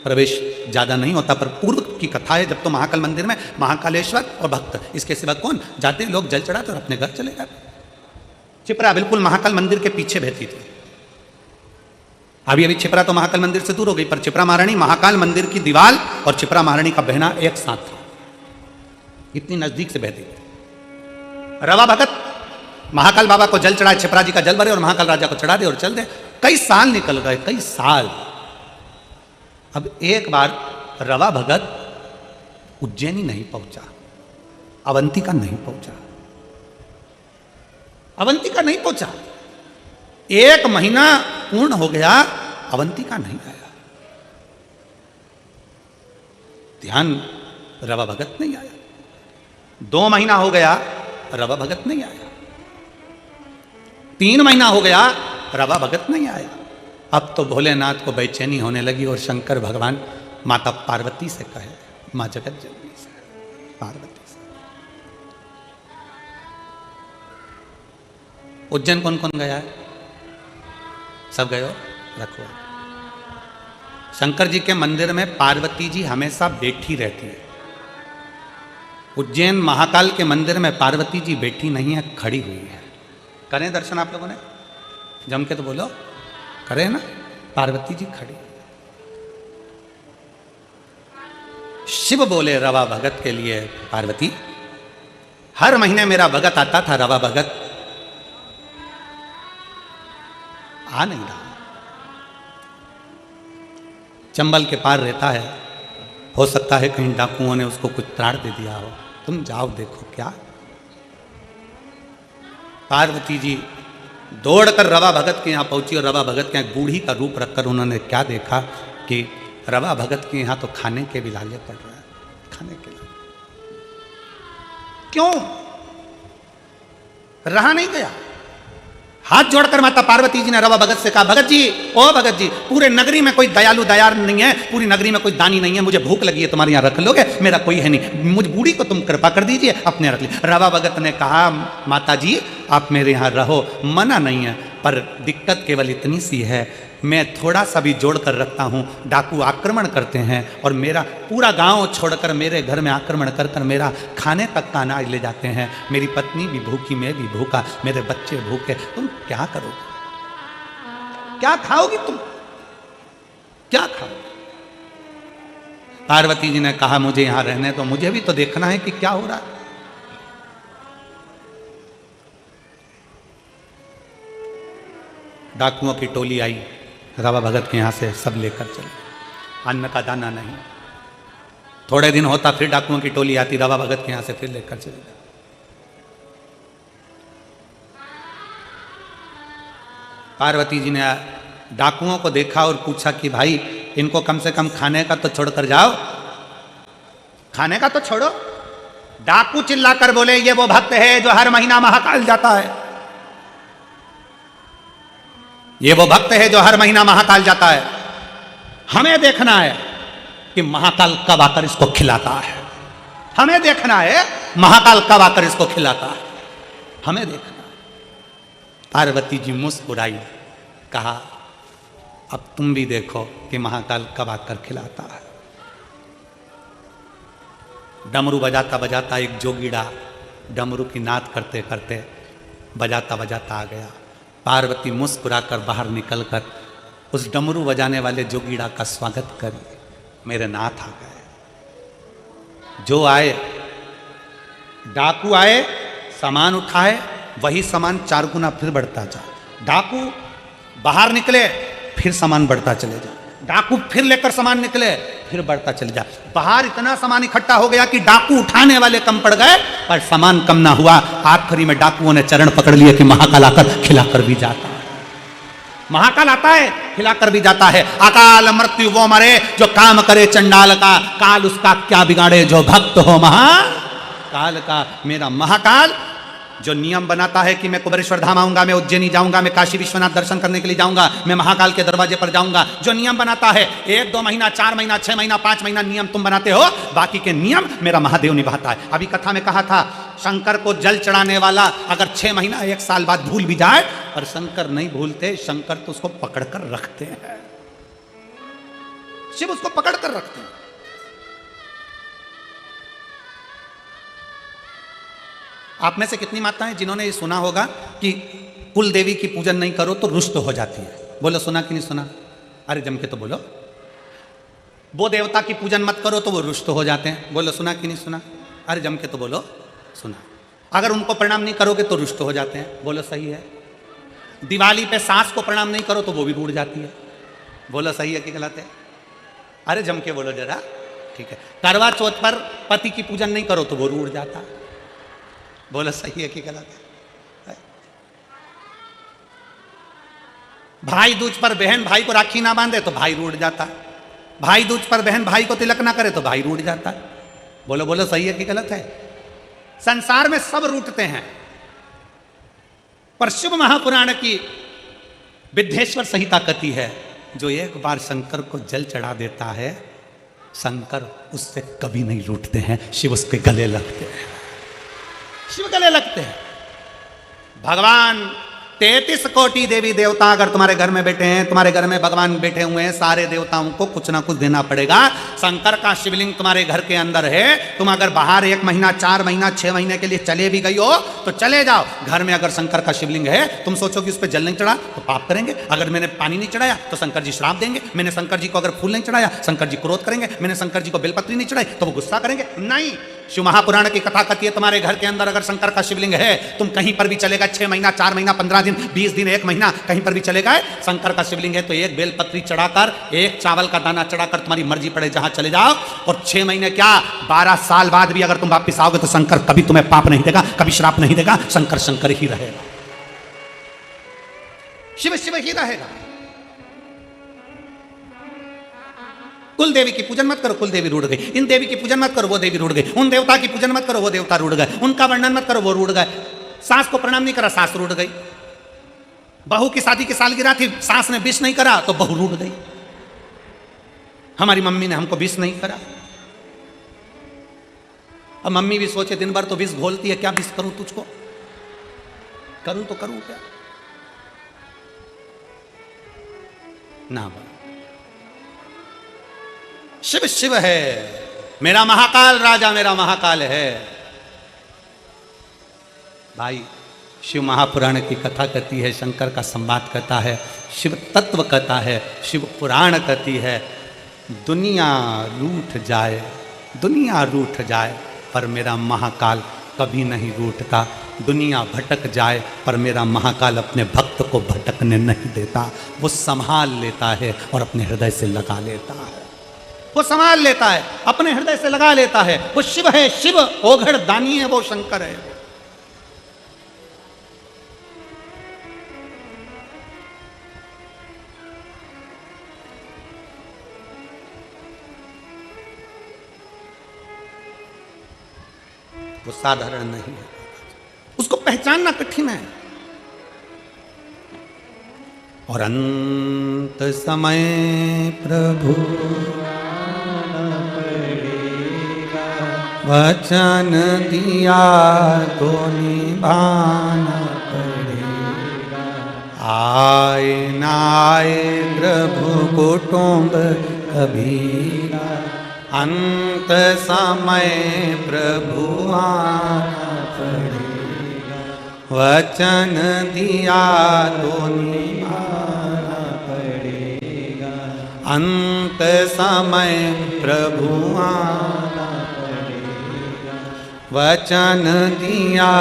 प्रवेश ज़्यादा नहीं होता, पर पूर्व की कथा है जब तो महाकाल मंदिर में महाकालेश्वर और भक्त, इसके सिवा कौन जाते? लोग जल चढ़ाते और अपने घर चले जाते। छिपरा बिल्कुल महाकाल मंदिर के पीछे बहती थी। अभी अभी छिपरा तो महाकाल मंदिर से दूर हो गई, पर छिपरा महारानी महाकाल मंदिर की दीवार और छिपरा महारानी का बहना एक साथ था, इतनी नजदीक से बहती थी। रवा भगत महाकाल बाबा को जल चढ़ाए, छिपरा जी का जल भरे और महाकाल राजा को चढ़ा दे और चल दे। कई साल निकल गए, कई साल। अब एक बार रवा भगत उज्जैनी नहीं पहुंचा, अवंतिका नहीं पहुंचा, अवंतिका नहीं पहुंचा। एक महीना पूर्ण हो गया, अवंतिका नहीं आया। ध्यान, रवा भगत नहीं आया। 2 महीना हो गया, रवा भगत नहीं आया। 3 महीना हो गया, रवा भगत नहीं आया। अब तो भोलेनाथ को बेचैनी होने लगी और शंकर भगवान माता पार्वती से कहे, माँ जगत जननी से, पार्वती से। उज्जैन कौन कौन गया है? सब गए हो? रखो। शंकर जी के मंदिर में पार्वती जी हमेशा बैठी रहती है। उज्जैन महाकाल के मंदिर में पार्वती जी बैठी नहीं है, खड़ी हुई है। करें दर्शन आप लोगों ने? जम के तो बोलो, करें ना? पार्वती जी खड़ी। शिव बोले रवा भगत के लिए, पार्वती हर महीने मेरा भगत आता था, रवा भगत आ नहीं रहा। चंबल के पार रहता है, हो सकता है कहीं डाकुओं ने उसको कुछ त्राण दे दिया हो, तुम जाओ देखो क्या। पार्वती जी दौड़कर रवा भगत के यहाँ पहुंची और रवा भगत के यहाँ बूढ़ी का रूप रखकर उन्होंने क्या देखा कि रवा भगत के यहाँ तो खाने के भी लाले पड़ रहा है, खाने के लाले। क्यों? रहा नहीं गया। हाथ जोड़कर माता पार्वती जी ने रवा भगत से कहा, भगत जी, ओ भगत जी, पूरे नगरी में कोई दयालु दयाल नहीं है, पूरी नगरी में कोई दानी नहीं है, मुझे भूख लगी है, तुम्हारे यहाँ रख लोगे? मेरा कोई है नहीं, मुझ बूढ़ी को तुम कृपा कर दीजिए, अपने रख ली। रवा भगत ने कहा, माता जी आप मेरे यहाँ रहो, मना नहीं है, पर दिक्कत केवल इतनी सी है, मैं थोड़ा सा भी जोड़ कर रखता हूँ, डाकू आक्रमण करते हैं और मेरा पूरा गांव छोड़कर मेरे घर में आक्रमण कर कर मेरा खाने तक का अनाज ले जाते हैं, मेरी पत्नी भी भूखी, मैं भी भूखा, मेरे बच्चे भूखे, तुम क्या करोगे? क्या खाओगी तुम? क्या खाओगे? पार्वती जी ने कहा, मुझे यहां रहने तो, मुझे भी तो देखना है कि क्या हो रहा है। डाकुओं की टोली आई, रवा भगत के यहां से सब लेकर चले, अन्न का दाना नहीं। थोड़े दिन होता फिर डाकुओं की टोली आती, रवा भगत के यहां से फिर लेकर चले जाते। पार्वती जी ने डाकुओं को देखा और पूछा कि भाई इनको कम से कम खाने का तो छोड़ कर जाओ, खाने का तो छोड़ो। डाकू चिल्लाकर बोले, ये वो भक्त है जो हर महीना महाकाल जाता है, ये वो भक्त है जो हर महीना महाकाल जाता है, हमें देखना है कि महाकाल कब आकर इसको खिलाता है, हमें देखना है महाकाल कब आकर इसको खिलाता है, हमें देखना है। पार्वती जी मुस्कुराई, कहा अब तुम भी देखो कि महाकाल कब आकर खिलाता है। डमरू बजाता बजाता एक जोगीड़ा डमरू की नाद करते करते बजाता बजाता आ गया। पार्वती मुस्कुराकर बाहर निकलकर उस डमरू बजाने वाले जोगीड़ा का स्वागत कर, मेरे नाथ आ गए। जो आए, डाकू आए, सामान उठाए, वही सामान 4 गुना फिर बढ़ता जा। डाकू बाहर निकले, फिर सामान बढ़ता चले जा। डाकू फिर लेकर सामान निकले, फिर बढ़ता चले जा। बाहर इतना सामान इकट्ठा हो गया कि डाकू उठाने वाले कम पड़ गए, पर सामान कम ना हुआ। आखिरी में डाकुओं ने चरण पकड़ लिए कि महाकाल आकर खिलाकर भी जाता है, महाकाल आता है खिलाकर भी जाता है। अकाल मृत्यु वो मरे जो काम करे चंडाल का, काल उसका क्या बिगाड़े जो भक्त हो महाकाल का। मेरा महाकाल जो नियम बनाता है कि मैं कुबेरेश्वर धाम आऊंगा, मैं उज्जैनी जाऊंगा, मैं काशी विश्वनाथ दर्शन करने के लिए जाऊंगा, मैं महाकाल के दरवाजे पर जाऊंगा, जो नियम बनाता है 1-2 महीना, 4 महीना, 6 महीना, 5 महीना नियम तुम बनाते हो, बाकी के नियम मेरा महादेव निभाता है। अभी कथा में कहा था, शंकर को जल चढ़ाने वाला अगर 6 महीना 1 साल बाद भूल भी जाए, पर शंकर नहीं भूलते, शंकर तो उसको पकड़ कर रखते हैं, शिव उसको पकड़ कर रखते हैं। आप में से कितनी माताएं जिन्होंने ये सुना होगा कि कुल देवी की पूजन नहीं करो तो रुष्ट हो जाती है? बोलो सुना कि नहीं सुना? अरे जम के तो बोलो। वो देवता की पूजन मत करो तो वो रुष्ट हो जाते हैं। बोलो सुना कि नहीं सुना? अरे जम के तो बोलो सुना। अगर उनको प्रणाम नहीं करोगे तो रुष्ट हो जाते हैं। बोलो सही है। दिवाली पे सास को प्रणाम नहीं करो तो वो भी रूठ जाती है। बोलो सही है कि गलत है? अरे जम के बोलो जरा, ठीक है। करवा चौथ पर पति की पूजन नहीं करो तो वो रूठ जाता है। बोलो सही है कि गलत है? भाई दूज पर बहन भाई को राखी ना बांधे तो भाई रूठ जाता है। भाई दूज पर बहन भाई को तिलक ना करे तो भाई रूठ जाता है। बोलो बोलो सही है कि गलत है? संसार में सब रूठते हैं, पर शिव महापुराण की विद्येश्वर संहिता कहती है, जो एक बार शंकर को जल चढ़ा देता है, शंकर उससे कभी नहीं रूठते हैं, शिव उसके गले लगते हैं, शिव गले लगते हैं। भगवान 33 कोटि देवी देवता अगर तुम्हारे घर में बैठे हैं, तुम्हारे घर में भगवान बैठे हुए हैं, सारे देवताओं को कुछ ना कुछ देना पड़ेगा। शंकर का शिवलिंग तुम्हारे घर के अंदर है, तुम अगर बाहर 1 महीना, 4 महीना, 6 महीने के लिए चले भी गई हो तो चले जाओ। घर में अगर शंकर का शिवलिंग है, तुम सोचो कि उस पर जल नहीं चढ़ा तो पाप करेंगे। अगर मैंने पानी नहीं चढ़ाया तो शंकर जी श्राप देंगे। मैंने शंकर जी को अगर फूल नहीं चढ़ाया, शंकर जी क्रोध करेंगे। मैंने शंकर जी को बेलपत्री नहीं चढ़ाई तो वो गुस्सा करेंगे। नहीं, शिव महापुराण की कथा कहती है, तुम्हारे घर के अंदर अगर शंकर का शिवलिंग है, तुम कहीं पर भी चलेगा, 6 महीना, 4 महीना, 15 दिन, 20 दिन, 1 महीना, कहीं पर भी चलेगा, शंकर का शिवलिंग है तो 1 बेलपत्री चढ़ाकर, 1 चावल का दाना चढ़ाकर तुम्हारी मर्जी पड़े जहां चले जाओ। और 6 महीने क्या, 12 साल बाद भी अगर तुम वापिस आओगे तो शंकर कभी तुम्हें पाप नहीं देगा, कभी श्राप नहीं देगा। शंकर शंकर ही रहेगा, शिव शिव ही रहेगा। कुल देवी की पूजन मत करो, कुल देवी रूठ गई। इन देवी की पूजन मत करो, वो देवी रूठ गई। उन देवता की पूजन मत करो, वो देवता रूठ गए। उनका वर्णन मत करो, वो रूठ गए। सास को प्रणाम नहीं करा, सास रूठ गई। बहू की शादी की सालगिरह थी, सास ने विश नहीं करा तो बहू रूठ गई। हमारी मम्मी ने हमको विश नहीं करा। अब मम्मी भी सोचे दिन भर तो विष घोलती है, क्या विष करूं तुझको, करूं तो करूं क्या ना। शिव शिव है, मेरा महाकाल राजा मेरा महाकाल है। भाई शिव महापुराण की कथा कहती है, शंकर का संवाद कहता है, शिव तत्व कहता है, शिव पुराण कहती है। दुनिया रूठ जाए, दुनिया रूठ जाए, पर मेरा महाकाल कभी नहीं रूठता। दुनिया भटक जाए पर मेरा महाकाल अपने भक्त को भटकने नहीं देता। वो संभाल लेता है और अपने हृदय से लगा लेता है। वो संभाल लेता है, अपने हृदय से लगा लेता है। वो शिव है, शिव ओघड़ दानी है, वो शंकर है। वो साधारण नहीं है, उसको पहचानना कठिन है। और अंत समय प्रभु वचन दिया तो निभाना पड़ेगा। आए ना आए प्रभु कुटुंब कबीरा, अंत समय प्रभु आना पड़ेगा। वचन दिया तो निभाना पड़ेगा। अंत समय प्रभु आना पड़ेगा। वचन दिया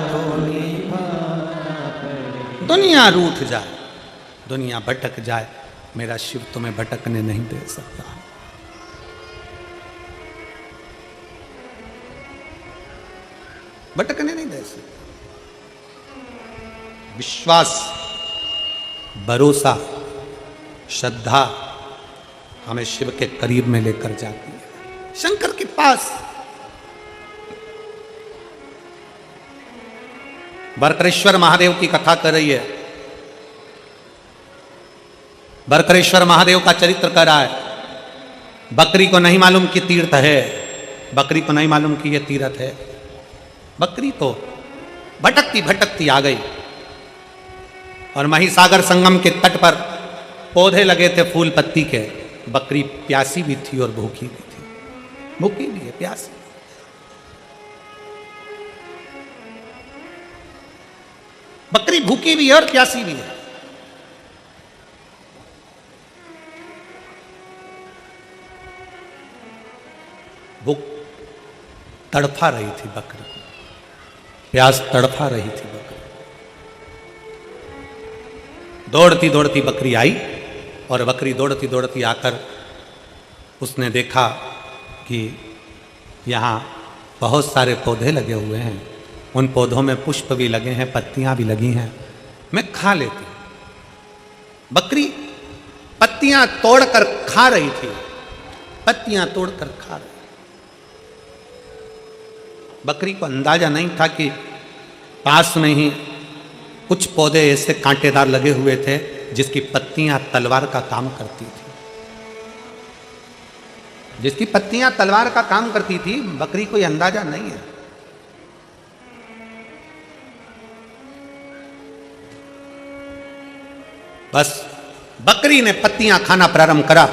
तो निभाना पड़ेगा। दुनिया रूठ जाए, दुनिया भटक जाए, मेरा शिव तुम्हें भटकने नहीं दे सकता। भटकने नहीं दे सकते। विश्वास, भरोसा, श्रद्धा हमें शिव के करीब में लेकर जाती है, शंकर के पास। बरकरेश्वर महादेव की कथा कर रही है। बरकरेश्वर महादेव का चरित्र कर रहा है। बकरी को नहीं मालूम कि तीर्थ है, बकरी को नहीं मालूम कि यह तीर्थ है। बकरी तो भटकती भटकती आ गई और महिसागर संगम के तट पर पौधे लगे थे फूल पत्ती के। बकरी प्यासी भी थी और भूखी भी थी। भूखी भी है, प्यासी। बकरी भूखी भी है और प्यासी भी है। भूख तड़फा रही थी बकरी, प्यास तड़फा रही थी बकरी। दौड़ती दौड़ती बकरी आई और बकरी दौड़ती दौड़ती आकर उसने देखा कि यहाँ बहुत सारे पौधे लगे हुए हैं। उन पौधों में पुष्प भी लगे हैं, पत्तियां भी लगी हैं, मैं खा लेती हूं। बकरी पत्तियां तोड़कर खा रही थी, पत्तियां तोड़कर खा रही। बकरी को अंदाजा नहीं था कि पास में ही कुछ पौधे ऐसे कांटेदार लगे हुए थे जिसकी पत्तियां तलवार का काम करती थी, जिसकी पत्तियां तलवार का काम करती थी। बकरी को यह अंदाजा नहीं है। बस बकरी ने पत्तियां खाना प्रारंभ करा।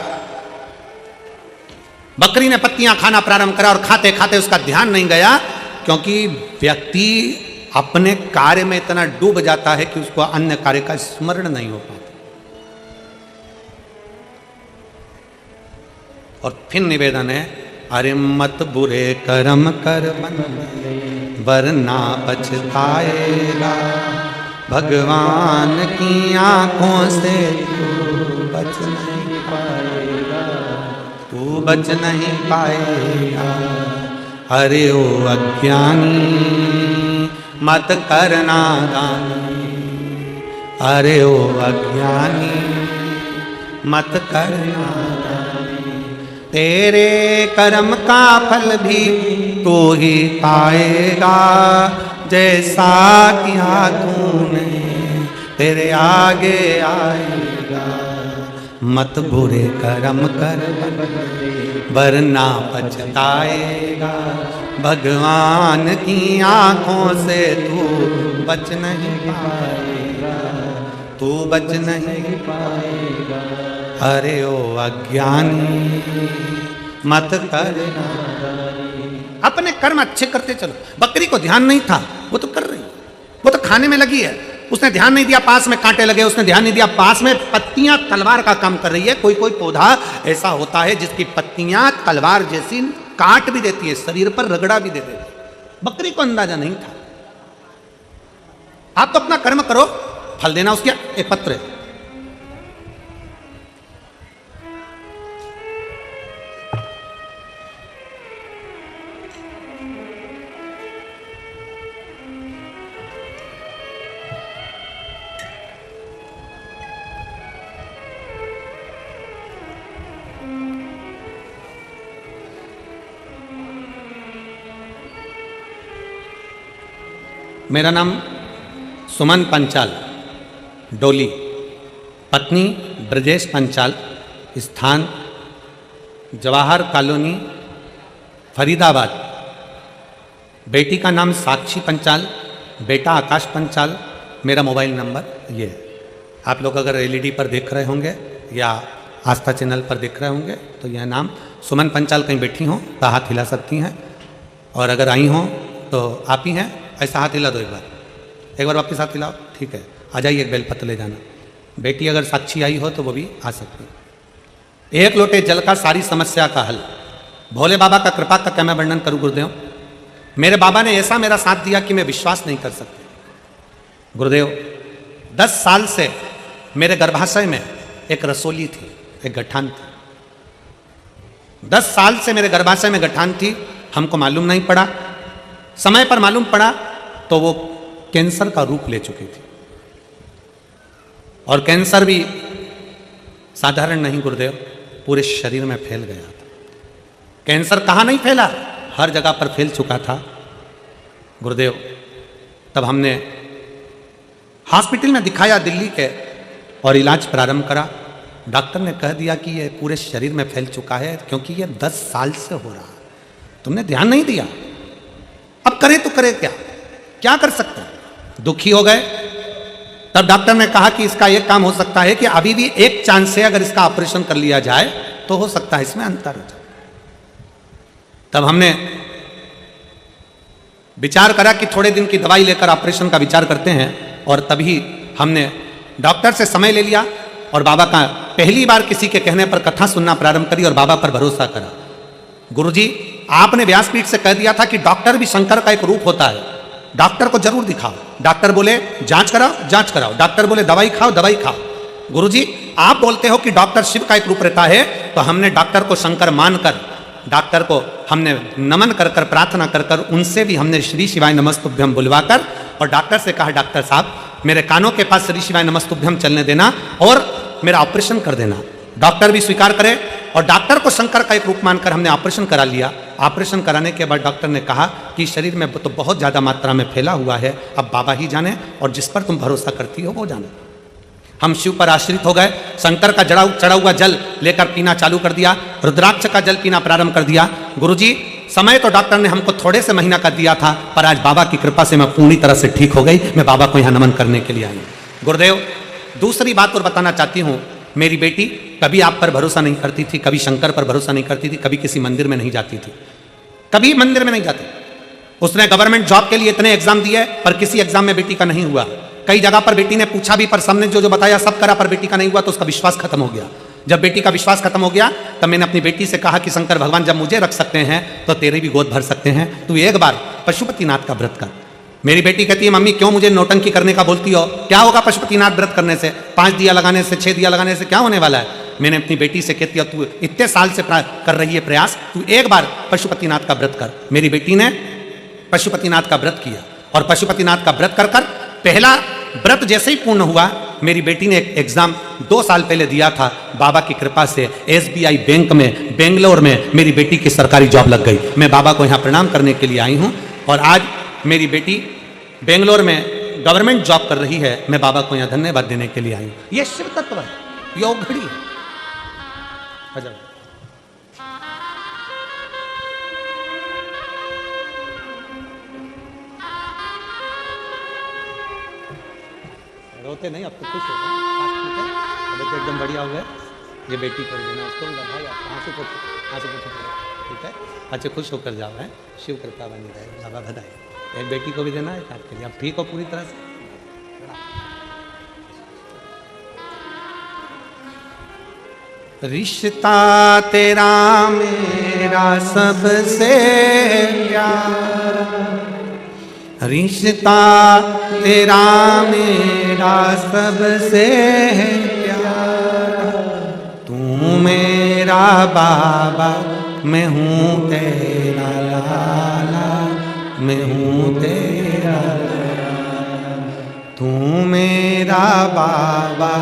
बकरी ने पत्तियां खाना प्रारंभ करा और खाते खाते उसका ध्यान नहीं गया, क्योंकि व्यक्ति अपने कार्य में इतना डूब जाता है कि उसको अन्य कार्य का स्मरण नहीं हो पाता। और फिर निवेदन है, अरे मत बुरे कर्म कर वरना पछताएगा। भगवान की आंखों से तू बच नहीं पाएगा, तू बच नहीं पाएगा। अरे ओ अज्ञानी मत करना दानी, अरे ओ अज्ञानी मत करना दानी। तेरे कर्म का फल भी तू ही पाएगा, जैसा किया तूने तेरे आगे आएगा, मत बुरे कर्म कर वरना पछताएगा। भगवान की आंखों से तू बच नहीं पाएगा, तू बच नहीं पाएगा। अरे ओ अज्ञानी मत करना, अपने कर्म अच्छे करते चलो। बकरी को ध्यान नहीं था, वो तो कर रही, वो तो खाने में लगी है, उसने ध्यान नहीं दिया पास में कांटे लगे, उसने ध्यान नहीं दिया पास में पत्तियां तलवार का काम कर रही है। कोई कोई पौधा ऐसा होता है जिसकी पत्तियां तलवार जैसी काट भी देती है, शरीर पर रगड़ा भी दे देती है। बकरी को अंदाजा नहीं था। आप तो अपना कर्म करो, फल देना उसके एक पत्र है। मेरा नाम सुमन पंचाल, डोली, पत्नी ब्रजेश पंचाल, स्थान जवाहर कॉलोनी फरीदाबाद। बेटी का नाम साक्षी पंचाल, बेटा आकाश पंचाल। मेरा मोबाइल नंबर ये है। आप लोग अगर एलईडी पर देख रहे होंगे या आस्था चैनल पर देख रहे होंगे तो यह नाम सुमन पंचाल, कहीं बैठी हों तो हाथ हिला सकती हैं, और अगर आई हों तो आप ही हैं, ऐसा हाथ हिला दो एक बार वापस हाथ हिलाओ, ठीक है। आ जाइए, एक बेलपत्र ले जाना। बेटी अगर साक्षी आई हो तो वो भी आ सकती है। एक लोटे जल का सारी समस्या का हल। भोले बाबा का कृपा का क्या मैं वर्णन करूं गुरुदेव। मेरे बाबा ने ऐसा मेरा साथ दिया कि मैं विश्वास नहीं कर सकती। गुरुदेव 10 साल से मेरे गर्भाशय में एक रसोली थी, एक गठान थी। 10 साल से मेरे गर्भाशय में गठान थी, हमको मालूम नहीं पड़ा। समय पर मालूम पड़ा तो वो कैंसर का रूप ले चुकी थी, और कैंसर भी साधारण नहीं गुरुदेव, पूरे शरीर में फैल गया था। कैंसर कहाँ नहीं फैला, हर जगह पर फैल चुका था गुरुदेव। तब हमने हॉस्पिटल में दिखाया दिल्ली के, और इलाज प्रारंभ करा। डॉक्टर ने कह दिया कि ये पूरे शरीर में फैल चुका है, क्योंकि ये 10 साल से हो रहा है, तुमने ध्यान नहीं दिया। अब करें तो करें क्या कर सकते हैं। दुखी हो गए। तब डॉक्टर ने कहा कि इसका एक काम हो सकता है कि अभी भी एक चांस से अगर इसका ऑपरेशन कर लिया जाए तो हो सकता है इसमें अंतर हो जाए। तब हमने विचार करा कि थोड़े दिन की दवाई लेकर ऑपरेशन का विचार करते हैं, और तभी हमने डॉक्टर से समय ले लिया और बाबा का पहली बार किसी के कहने पर कथा सुनना प्रारंभ करी और बाबा पर भरोसा करा। गुरुजी, आपने व्यासपीठ से कह दिया था कि डॉक्टर भी शंकर का एक रूप होता है, डॉक्टर को जरूर दिखाओ। डॉक्टर बोले जांच कराओ, जांच कराओ। डॉक्टर बोले दवाई खाओ, दवाई खाओ। गुरुजी, आप बोलते हो कि डॉक्टर शिव का एक रूप रहता है, तो हमने डॉक्टर को शंकर मानकर, डॉक्टर को हमने नमन कर कर, प्रार्थना कर कर, उनसे भी हमने श्री शिवाय नमस्तुभ्यम बुलवाकर, और डॉक्टर से कहा डॉक्टर साहब मेरे कानों के पास श्री शिवाय नमस्तुभ्यम चलने देना और मेरा ऑपरेशन कर देना। डॉक्टर भी स्वीकार करे, और डॉक्टर को शंकर का एक रूप मानकर हमने ऑपरेशन करा लिया। ऑपरेशन कराने के बाद डॉक्टर ने कहा कि शरीर में तो बहुत ज़्यादा मात्रा में फैला हुआ है, अब बाबा ही जाने, और जिस पर तुम भरोसा करती हो वो जाने। हम शिव पर आश्रित हो गए। शंकर का चढ़ा हुआ जल लेकर पीना चालू कर दिया, रुद्राक्ष का जल पीना प्रारंभ कर दिया। गुरुजी, समय तो डॉक्टर ने हमको थोड़े से महीना का दिया था, पर आज बाबा की कृपा से मैं पूरी तरह से ठीक हो गई। मैं बाबा को यहाँ नमन करने के लिए आई। गुरुदेव, दूसरी बात और बताना चाहती हूँ। मेरी बेटी कभी आप पर भरोसा नहीं करती थी, कभी शंकर पर भरोसा नहीं करती थी, कभी किसी मंदिर में नहीं जाती थी, कभी मंदिर में नहीं जाती। उसने गवर्नमेंट जॉब के लिए इतने एग्जाम दिए, पर किसी एग्जाम में बेटी का नहीं हुआ। कई जगह पर बेटी ने पूछा भी, पर सबने जो बताया सब करा, पर बेटी का नहीं हुआ, तो उसका विश्वास खत्म हो गया। जब बेटी का विश्वास खत्म हो गया, तब मैंने अपनी बेटी से कहा कि शंकर भगवान जब मुझे रख सकते हैं तो तेरे भी गोद भर सकते हैं, तू एक बार पशुपतिनाथ का व्रत कर। मेरी बेटी कहती है मम्मी क्यों मुझे नौटंकी करने का बोलती हो, क्या होगा पशुपतिनाथ व्रत करने से, 5 दिया लगाने से, 6 दिया लगाने से क्या होने वाला है। मैंने अपनी बेटी से कहती है तू इतने साल से कर रही है प्रयास, तू एक बार पशुपतिनाथ का व्रत कर। मेरी बेटी ने पशुपतिनाथ का व्रत किया, और पशुपतिनाथ का व्रत कर कर पहला व्रत जैसे ही पूर्ण हुआ, मेरी बेटी ने एक एग्जाम 2 साल पहले दिया था। बाबा की कृपा से SBI बैंक में बेंगलोर में मेरी बेटी की सरकारी जॉब लग गई। मैं बाबा को यहाँ प्रणाम करने के लिए आई हूँ, और आज मेरी बेटी बेंगलोर में गवर्नमेंट जॉब कर रही है, मैं बाबा को यहाँ धन्यवाद देने के लिए आई हूं। ये शिव तत्व है, योग घड़ी है। अजब रोते नहीं, अब तो खुश हो गए, अब तो एकदम बढ़िया हो गए। ये बेटी को देना उसको, भाई आप आंसू को ठीक है, अच्छे खुश होकर जाओ है, शिव कृपा बनी रहे, बाबा बधाई। एक बेटी को भी देना है आपके लिए, आप ठीक हो पूरी तरह से। रिश्ता तेरा मेरा सबसे प्यारा, रिश्ता तेरा मेरा सबसे प्यारा, तू मेरा बाबा मैं हूँ तेरा लाला, मैं हूँ तेरा लाला, तू मेरा बाबा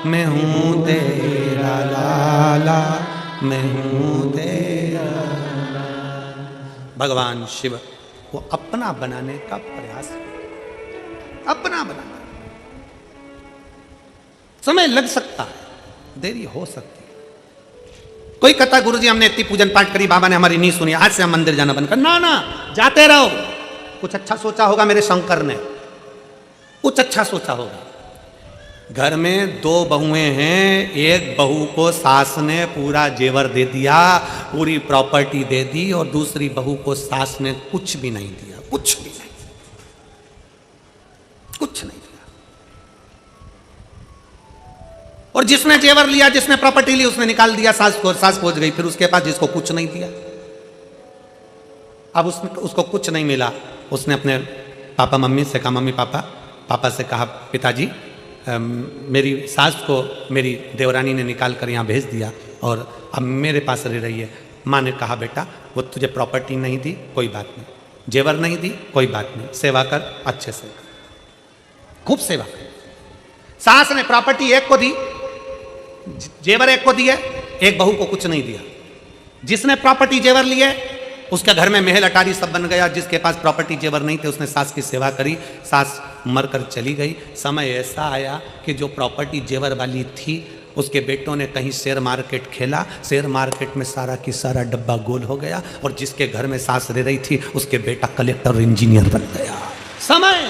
मैं हूँ तेरा लाला, मैं हूँ तेरा लाला। भगवान शिव वो अपना बनाने का प्रयास, अपना बनाना। समय लग सकता है, देरी हो सकती है। कोई कहता गुरुजी हमने इतनी पूजन पाठ करी, बाबा ने हमारी नहीं सुनी, आज से हम मंदिर जाना बंद कर। ना ना, जाते रहो। कुछ अच्छा सोचा होगा मेरे शंकर ने, कुछ अच्छा सोचा होगा। घर में दो बहुएं हैं, एक बहू को सास ने पूरा जेवर दे दिया, पूरी प्रॉपर्टी दे दी, और दूसरी बहू को सास ने कुछ भी नहीं दिया, कुछ भी नहीं, कुछ नहीं दिया। और जिसने जेवर लिया, जिसने प्रॉपर्टी ली, उसने निकाल दिया सास को, सास पहुंच गई फिर उसके पास जिसको कुछ नहीं दिया। अब उसको कुछ नहीं मिला, उसने अपने पापा मम्मी से कहा, मम्मी पापा से कहा, पिताजी मेरी सास को मेरी देवरानी ने निकाल कर यहाँ भेज दिया और अब मेरे पास रह रही है। माँ ने कहा, बेटा वो तुझे प्रॉपर्टी नहीं दी, कोई बात नहीं, जेवर नहीं दी, कोई बात नहीं, सेवा कर, अच्छे से खूब सेवा कर। सास ने प्रॉपर्टी एक को दी, जेवर एक को दिया, एक बहू को कुछ नहीं दिया। जिसने प्रॉपर्टी जेवर लिए उसके घर में महल अटारी सब बन गया, जिसके पास प्रॉपर्टी जेवर नहीं थे उसने सास की सेवा करी, सास मरकर चली गई। समय ऐसा आया कि जो प्रॉपर्टी जेवर वाली थी उसके बेटों ने कहीं शेयर मार्केट खेला, शेयर मार्केट में सारा की सारा डब्बा गोल हो गया, और जिसके घर में सास रह रही थी उसके बेटा कलेक्टर और इंजीनियर बन गया। समय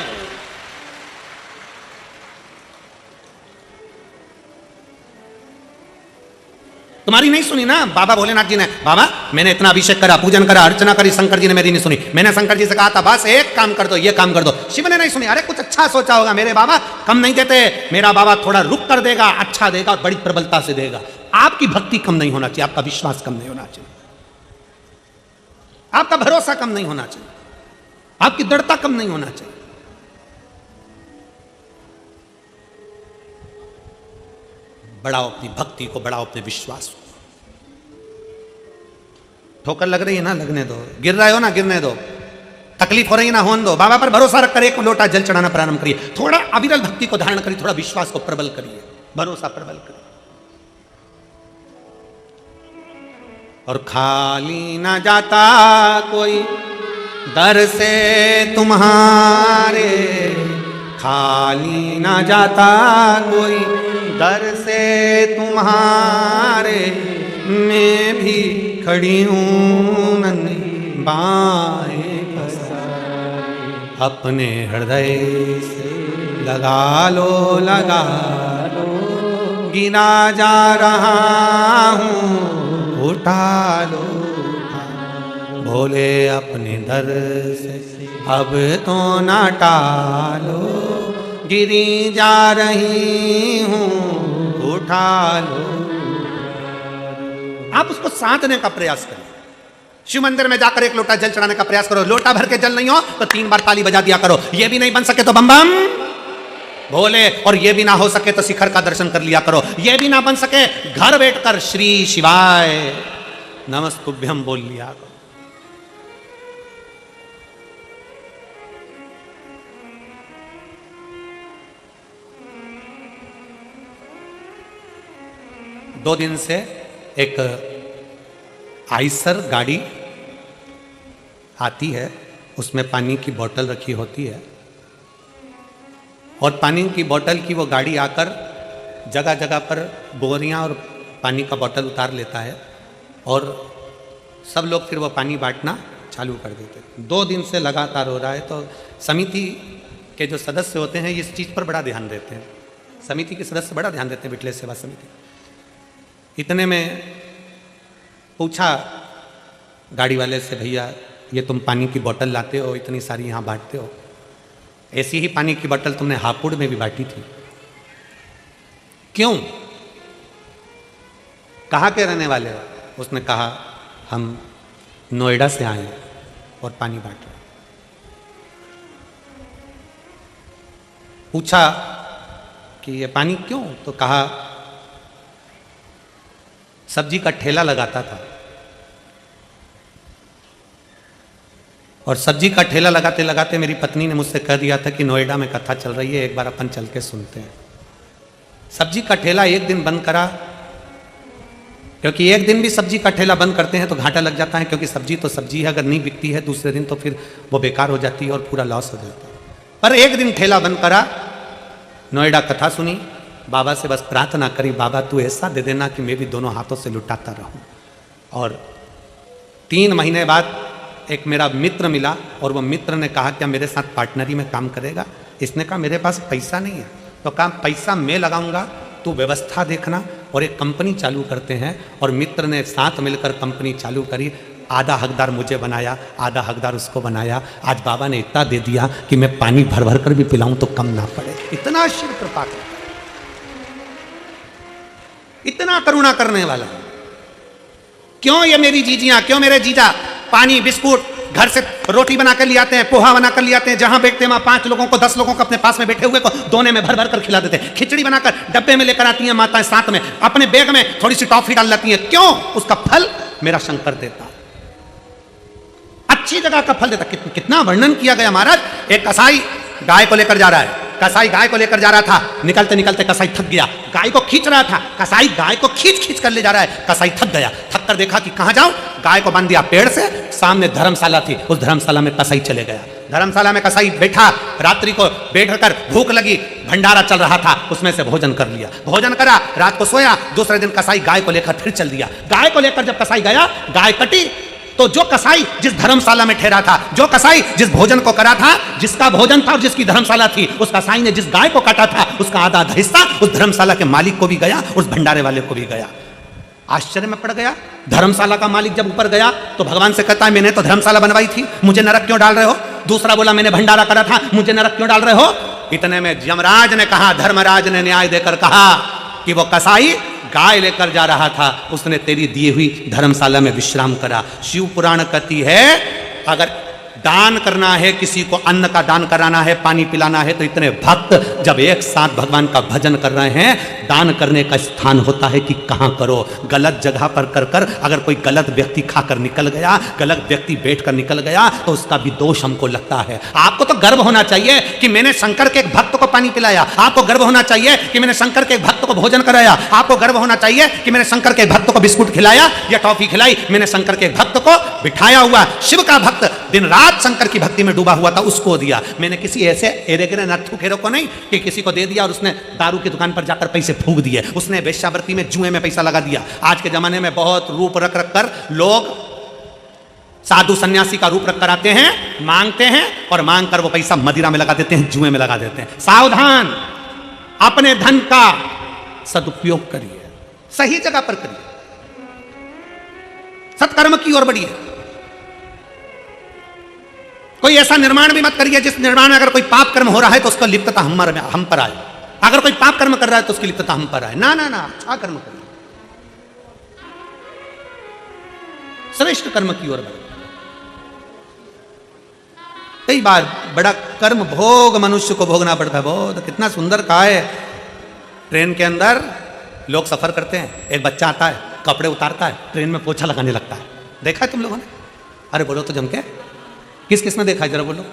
तुम्हारी नहीं सुनी ना। बाबा भोलेनाथ जी ने, बाबा मैंने इतना अभिषेक करा, पूजन करा, अर्चना करी, शंकर जी ने मेरी नहीं सुनी। मैंने शंकर जी से कहा था बस एक काम कर दो, ये काम कर दो, शिव ने नहीं सुनी। अरे कुछ अच्छा सोचा होगा, मेरे बाबा कम नहीं देते, मेरा बाबा थोड़ा रुक कर देगा, अच्छा देगा, बड़ी प्रबलता से देगा। आपकी भक्ति कम नहीं होना चाहिए, आपका विश्वास कम नहीं होना चाहिए, आपका भरोसा कम नहीं होना चाहिए, आपकी दृढ़ता कम नहीं होना चाहिए। बढ़ाओ अपनी भक्ति को, बढ़ाओ अपने विश्वास को। ठोकर लग रही है ना, लगने दो। गिर रहे हो ना, गिरने दो। तकलीफ हो रही है ना, होने दो। बाबा पर भरोसा रखकर एक लोटा जल चढ़ाना प्रारंभ करिए। थोड़ा अविरल भक्ति को धारण करिए, थोड़ा विश्वास को प्रबल करिए, भरोसा प्रबल करिए। और खाली ना जाता कोई दर से तुम्हारे, खाली ना जाता कोई दर से तुम्हारे, मैं भी खड़ी हूँ नन्ही बाएं पसारे, अपने हृदय से लगा लो, लगा लो, गिना जा रहा हूँ, उठा लो, भोले अपने दर से अब तो ना टालो, गिरी जा रही हूँ, उठा लो। आप उसको साधने का प्रयास करें। शिव मंदिर में जाकर एक लोटा जल चढ़ाने का प्रयास करो। लोटा भर के जल नहीं हो तो 3 बार ताली बजा दिया करो। ये भी नहीं बन सके तो बम बम भोले, और ये भी ना हो सके तो शिखर का दर्शन कर लिया करो। ये भी ना बन सके घर बैठकर श्री शिवाय नमस्तुभ्यम बोल लिया करो। दो दिन से एक आइसर गाड़ी आती है, उसमें पानी की बोतल रखी होती है। और पानी की बोतल की वो गाड़ी आकर जगह जगह पर बोरियां और पानी का बोतल उतार लेता है और सब लोग फिर वो पानी बांटना चालू कर देते हैं। 2 दिन से लगातार हो रहा है। तो समिति के जो सदस्य होते हैं इस चीज़ पर बड़ा ध्यान देते हैं, समिति के सदस्य बड़ा ध्यान देते हैं, विठलेश सेवा समिति। इतने में पूछा गाड़ी वाले से, भैया ये तुम पानी की बोतल लाते हो, इतनी सारी यहाँ बांटते हो, ऐसी ही पानी की बोतल तुमने हापुड़ में भी बांटी थी, क्यों? कहाँ के रहने वाले हो? उसने कहा हम नोएडा से आए हैं और पानी बांट रहे। पूछा कि ये पानी क्यों? तो कहा सब्जी का ठेला लगाता था और सब्जी का ठेला लगाते लगाते मेरी पत्नी ने मुझसे कह दिया था कि नोएडा में कथा चल रही है, एक बार अपन चल के सुनते हैं। सब्जी का ठेला एक दिन बंद करा, क्योंकि एक दिन भी सब्जी का ठेला बंद करते हैं तो घाटा लग जाता है, क्योंकि सब्जी तो सब्जी है, अगर नहीं बिकती है दूसरे दिन तो फिर वो बेकार हो जाती है और पूरा लॉस हो जाता है। पर एक दिन ठेला बंद करा, नोएडा कथा सुनी, बाबा से बस प्रार्थना करी, बाबा तू ऐसा दे देना कि मैं भी दोनों हाथों से लुटाता रहूं। और 3 महीने बाद एक मेरा मित्र मिला और वो मित्र ने कहा क्या मेरे साथ पार्टनरी में काम करेगा? इसने कहा मेरे पास पैसा नहीं है। तो कहा पैसा मैं लगाऊंगा, तू व्यवस्था देखना, और एक कंपनी चालू करते हैं। और मित्र ने साथ मिलकर कंपनी चालू करी। आधा हकदार मुझे बनाया, आधा हकदार उसको बनाया। आज बाबा ने इतना दे दिया कि मैं पानी भर भर कर भी पिलाऊं तो कम ना पड़े। इतना शिव कृपा करता है, इतना करुणा करने वाला। क्यों ये मेरी जीजियां, क्यों मेरे जीजा पानी बिस्कुट घर से रोटी बना कर ले आते हैं, पोहा बना कर ले आते हैं, जहां बैठते हैं वहां 5 लोगों को 10 लोगों को अपने पास में बैठे हुए को दोने में भर भर कर खिला देते हैं। खिचड़ी बनाकर डब्बे में लेकर आती हैं माताएं, साथ में अपने बैग में थोड़ी सी टॉफी डाल लेती हैं। क्यों? उसका फल मेरा शंकर देता, अच्छी जगह का फल देता। कितना वर्णन किया गया महाराज। एक कसाई गाय को लेकर जा रहा है, कसाई गाय को लेकर जा रहा था, निकलते निकलते कसाई थक गया, गाय को खींच रहा था, कसाई गाय को खींच खींच कर ले जा रहा है, कसाई थक गया, थक कर देखा कि कहां जाऊं, गाय को बांध दिया पेड़ से, सामने धर्मशाला थी, उस धर्मशाला में कसाई चले गया। धर्मशाला में कसाई बैठा, रात्रि को बैठकर भूख लगी, भंडारा चल रहा था, उसमें से भोजन कर लिया, भोजन करा, रात को सोया। दूसरे दिन कसाई गाय को लेकर फिर चल दिया। गाय को लेकर जब कसाई गया, गाय कटी, तो जो कसाई जिस धर्मशाला में ठहरा था, जो कसाई जिस भोजन को करा था, जिसका भोजन था और जिसकी धर्मशाला थी, उस कसाई ने जिस गाय को काटा था उसका आधा आधा हिस्सा उस धर्मशाला के मालिक को भी गया, उस भंडारे वाले को भी गया। आश्चर्य में पड़ गया। धर्मशाला का मालिक जब ऊपर गया तो भगवान से कहता है मैंने तो धर्मशाला बनवाई थी, मुझे नरक क्यों डाल रहे हो? दूसरा बोला मैंने भंडारा करा था, मुझे नरक क्यों डाल रहे हो? इतने में यमराज ने कहा, धर्मराज ने न्याय देकर कहा कि वो कसाई गाय लेकर जा रहा था, उसने तेरी दी हुई धर्मशाला में विश्राम करा। शिव पुराण कहती है अगर दान करना है, किसी को अन्न का दान कराना है, पानी पिलाना है, तो इतने भक्त जब एक साथ भगवान का भजन कर रहे हैं, दान करने का स्थान होता है कि कहां करो। गलत जगह पर कर कर अगर कोई गलत व्यक्ति खाकर निकल गया, गलत व्यक्ति बैठकर निकल गया, तो उसका भी दोष हमको लगता है। आपको तो गर्व होना चाहिए कि मैंने शंकर के एक भक्त को पानी पिलाया, आपको गर्व होना चाहिए कि मैंने शंकर के एक भक्त को भोजन कराया, आपको गर्व होना चाहिए कि मैंने शंकर के भक्त को बिस्कुट खिलाया या टॉफी खिलाई, मैंने शंकर के भक्त को बिठाया हुआ। शिव का भक्त दिन रात शंकर की भक्ति में डूबा हुआ था, उसको दिया। मैंने किसी ऐसे एरेगरे नत्थु खेरो को नहीं कि किसी को दे दिया और उसने दारू की दुकान पर जाकर पैसे फूंक दिए, उसने वेश्यावृत्ति में जुए में पैसा लगा दिया। आज के जमाने में बहुत रूप रख रख कर लोग साधु सन्यासी का रूप रख कर आते हैं, मांगते हैं और मांग कर वो पैसा मदिरा में लगा देते हैं, जुए में लगा देते हैं। सावधान, अपने धन का सदुपयोग करिए, सही जगह पर करिए, सत्कर्म की ओर बढ़िए। कोई ऐसा निर्माण भी मत करिए जिस निर्माण में अगर कोई पाप कर्म हो रहा है तो उसका लिप्तता हम पर आए। अगर कोई पाप कर्म कर रहा है तो उसकी लिप्तता हम पर आए। ना ना ना, अच्छा कर्म करिए, श्रेष्ठ कर्म की ओर बढ़े। कई बार बड़ा कर्म भोग मनुष्य को भोगना पड़ता है। बहुत कितना सुंदर कहा है, ट्रेन के अंदर लोग सफर करते हैं, एक बच्चा आता है, कपड़े उतारता है, ट्रेन में पोछा लगाने लगता है। देखा है तुम लोगों ने? अरे बोलो तो जम के, किस किस ने देखा है जरा बोलो।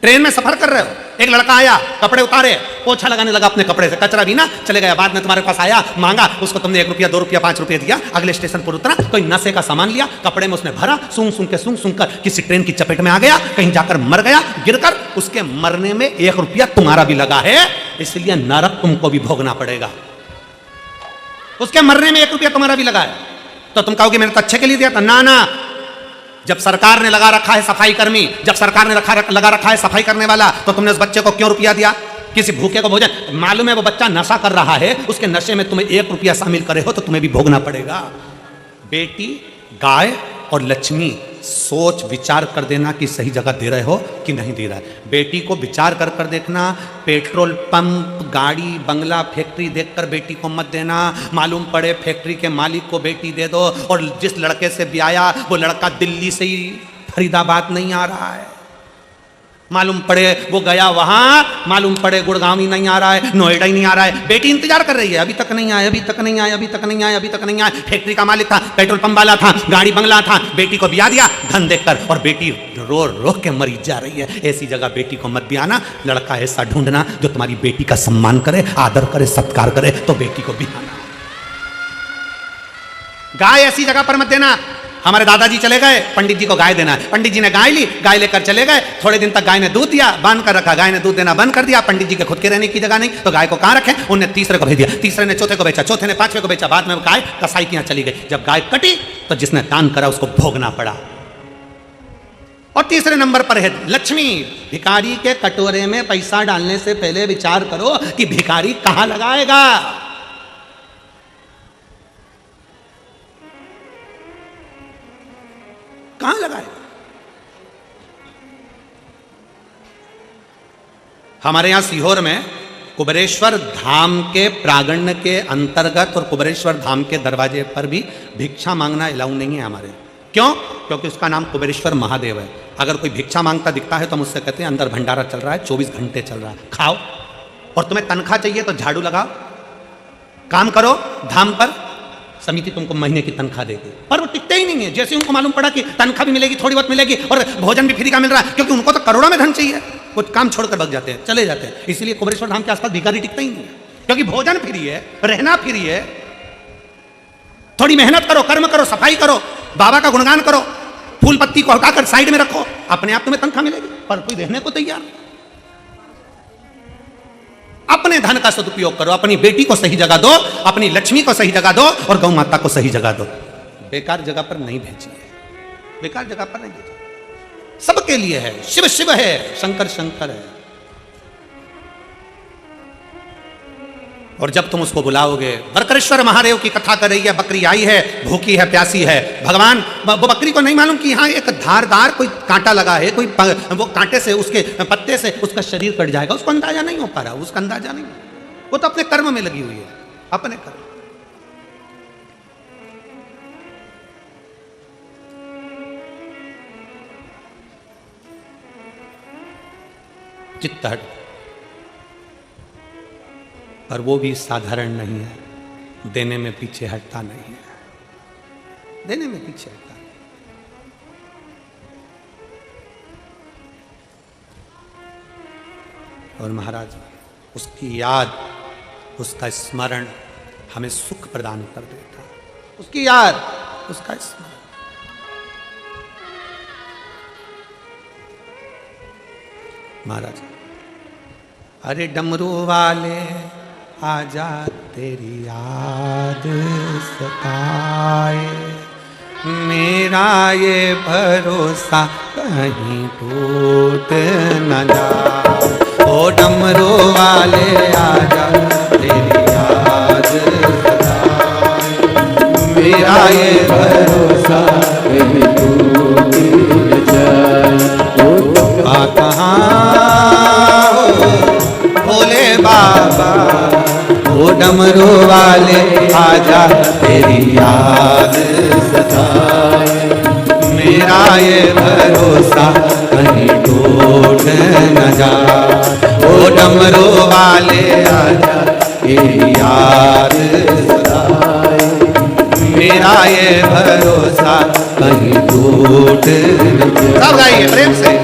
ट्रेन में सफर कर रहे हो, एक लड़का आया, कपड़े उतारे, पोछा लगाने लगा अपने कपड़े से, कचरा भी ना चले गया। बाद में तुम्हारे पास आया, मांगा, उसको तुमने 1 रुपया 2 रुपया 5 रुपया दिया, अगले स्टेशन पर उतरा, कोई नशे का सामान लिया, कपड़े में उसने भरा, सूंघ सूंघ कर किसी ट्रेन की चपेट में आ गया, कहीं जाकर मर गया, गिरकर। उसके मरने में 1 रुपया तुम्हारा भी लगा है, इसलिए नरक तुमको भी भोगना पड़ेगा। उसके मरने में 1 रुपया तुम्हारा भी लगा है, तो तुम कहोगे मैंने तो अच्छे के लिए दिया था। ना, जब सरकार ने लगा रखा है सफाई कर्मी, जब सरकार ने लगा रखा है सफाई करने वाला, तो तुमने उस बच्चे को क्यों रुपया दिया? किसी भूखे को भोजन, मालूम है वो बच्चा नशा कर रहा है, उसके नशे में तुम्हें 1 रुपया शामिल करे हो तो तुम्हें भी भोगना पड़ेगा। बेटी, गाय और लक्ष्मी, सोच विचार कर देना कि सही जगह दे रहे हो कि नहीं दे रहा है। बेटी को विचार कर कर देखना, पेट्रोल पंप, गाड़ी, बंगला, फैक्ट्री देखकर बेटी को मत देना। मालूम पड़े फैक्ट्री के मालिक को बेटी दे दो, और जिस लड़के से ब्याया वो लड़का दिल्ली से ही फरीदाबाद नहीं आ रहा है, मालूम पड़े वो गया वहां, मालूम पड़े गुड़गांव ही नहीं आ रहा है, नोएडा ही नहीं आ रहा है, बेटी इंतजार कर रही है, अभी तक नहीं आया, अभी तक नहीं आया, अभी तक नहीं आया, अभी तक नहीं आया। फैक्ट्री का मालिक था, पेट्रोल पंप वाला था, गाड़ी बंगला था, बेटी को ब्याह दिया धन देखकर, और बेटी रो रो के मरी जा रही है। ऐसी जगह बेटी को मत ब्याहना। लड़का ऐसा ढूंढना जो तुम्हारी बेटी का सम्मान करे, आदर करे, सत्कार करे, तो बेटी को ब्याहना। गाय ऐसी जगह पर मत देना। हमारे दादाजी चले गए, पंडित जी को गाय देना है, पंडित जी ने गाय ली, गाय लेकर चले गए, थोड़े दिन तक गाय ने दूध दिया, बांध कर रखा, गाय ने दूध देना बंद कर दिया। पंडित जी के खुद के रहने की जगह नहीं, तो गाय को कहां रखें? उनने तीसरे को भेज दिया, तीसरे ने चौथे को बेचा, चौथे ने 5वें को बेचा, बाद में गाय कसाई के यहां चली गई। जब गाय कटी तो जिसने दान करा उसको भोगना पड़ा। और तीसरे नंबर पर है लक्ष्मी। भिखारी के कटोरे में पैसा डालने से पहले विचार करो कि भिखारी कहां लगाएगा। कहां लगाएगा? हमारे यहां सीहोर में कुबेरेश्वर धाम के प्रांगण के अंतर्गत और कुबेरेश्वर धाम के दरवाजे पर भी भिक्षा मांगना अलाउ नहीं है हमारे। क्यों? क्योंकि उसका नाम कुबेरेश्वर महादेव है। अगर कोई भिक्षा मांगता दिखता है तो हम उससे कहते हैं अंदर भंडारा चल रहा है, 24 घंटे चल रहा है, खाओ। और तुम्हें तनख्वाह चाहिए तो झाड़ू लगाओ, काम करो धाम पर, समिति तुमको महीने की तनख्वाह देगी। पर वो टिकते ही नहीं है। जैसे उनको मालूम पड़ा कि तनख्वाह भी मिलेगी, थोड़ी बहुत मिलेगी और भोजन भी फ्री का मिल रहा है, क्योंकि उनको तो करोड़ों में धन चाहिए, कुछ काम छोड़कर भाग जाते हैं, चले जाते हैं। इसलिए कुबेरेश्वर धाम के आसपास भिखारी टिकता ही नहीं है, क्योंकि भोजन फ्री है, रहना फ्री है। थोड़ी मेहनत करो, कर्म करो, सफाई करो, बाबा का गुणगान करो, फूल पत्ती को हटाकर साइड में रखो, अपने आप तुम्हें तनख्वाह मिलेगी। पर कोई रहने को तैयार नहीं। अपने धन का सदुपयोग करो, अपनी बेटी को सही जगह दो, अपनी लक्ष्मी को सही जगह दो और गौ माता को सही जगह दो। बेकार जगह पर नहीं भेजिए, बेकार जगह पर नहीं भेजिए। सबके लिए है, शिव शिव है, शंकर शंकर है। और जब तुम उसको बुलाओगे, बरकरेश्वर महादेव की कथा कर रही है, बकरी आई है, भूखी है, प्यासी है, भगवान वो बकरी को नहीं मालूम कि यहाँ एक धारदार कोई कांटा लगा है, कोई वो कांटे से, उसके पत्ते से उसका शरीर कट जाएगा, उसको अंदाजा नहीं हो पा रहा, उसका अंदाजा नहीं, वो तो अपने कर्म में लगी हुई है, अपने कर्म। चित्त हट, पर वो भी साधारण नहीं है, देने में पीछे हटता नहीं है, देने में पीछे हटता नहीं। और महाराज उसकी याद, उसका स्मरण हमें सुख प्रदान कर देता, उसकी याद, उसका स्मरण। महाराज, अरे डमरू वाले आजा तेरी याद सताए, मेरा ये भरोसा कहीं टूट न जाए। ओ डमरू वाले आजा तेरी याद सताए, मेरा ये भरोसा कहीं टूट न जाए। आ कहाँ भोले बाबा, ओ डमरू वाले आजा तेरी याद सताए, मेरा ये भरोसा कहीं टूट न जाए। ओ डमरू वाले आजा तेरी याद सताए, मेरा ये भरोसा कहीं टूट न जाए। सब गाइए प्रेम से।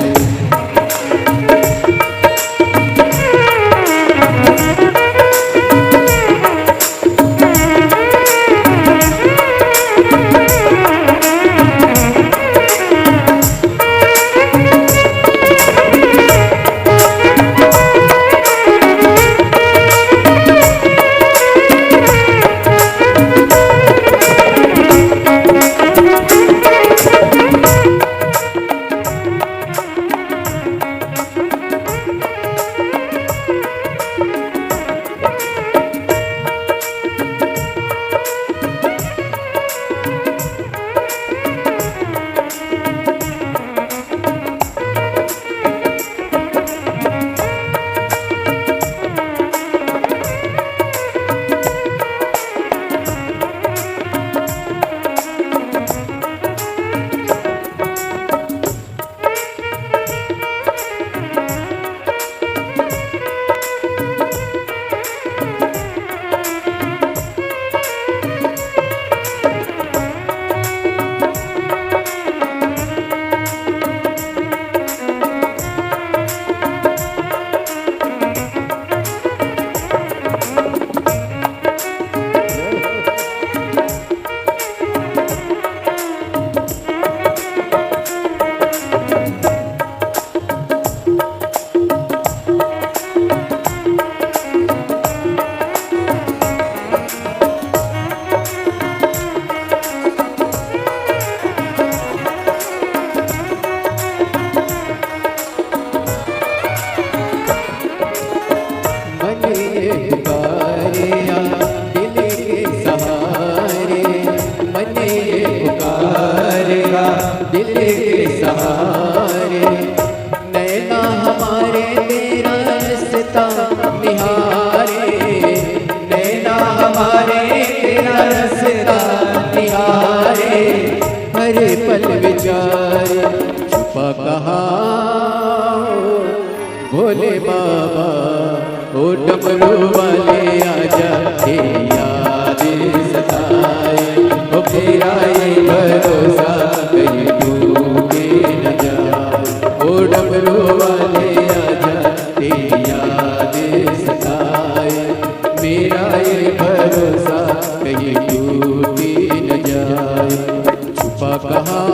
नैना हमारे तेरा रास्ता निहारे, नैना हमारे तेरा रास्ता निहारे, हर पल विचार छुपा कहाँ भोले बाबा, ओ डमरू वाले आजा तेरी याद सताए, ओ तेरा ये भरोसा कहीं डूबे न जाए, ओ डमरू वाले आजा तेरी याद सताए, मेरा ये भरोसा कहीं डूबे न जाए, छुपा कहाँ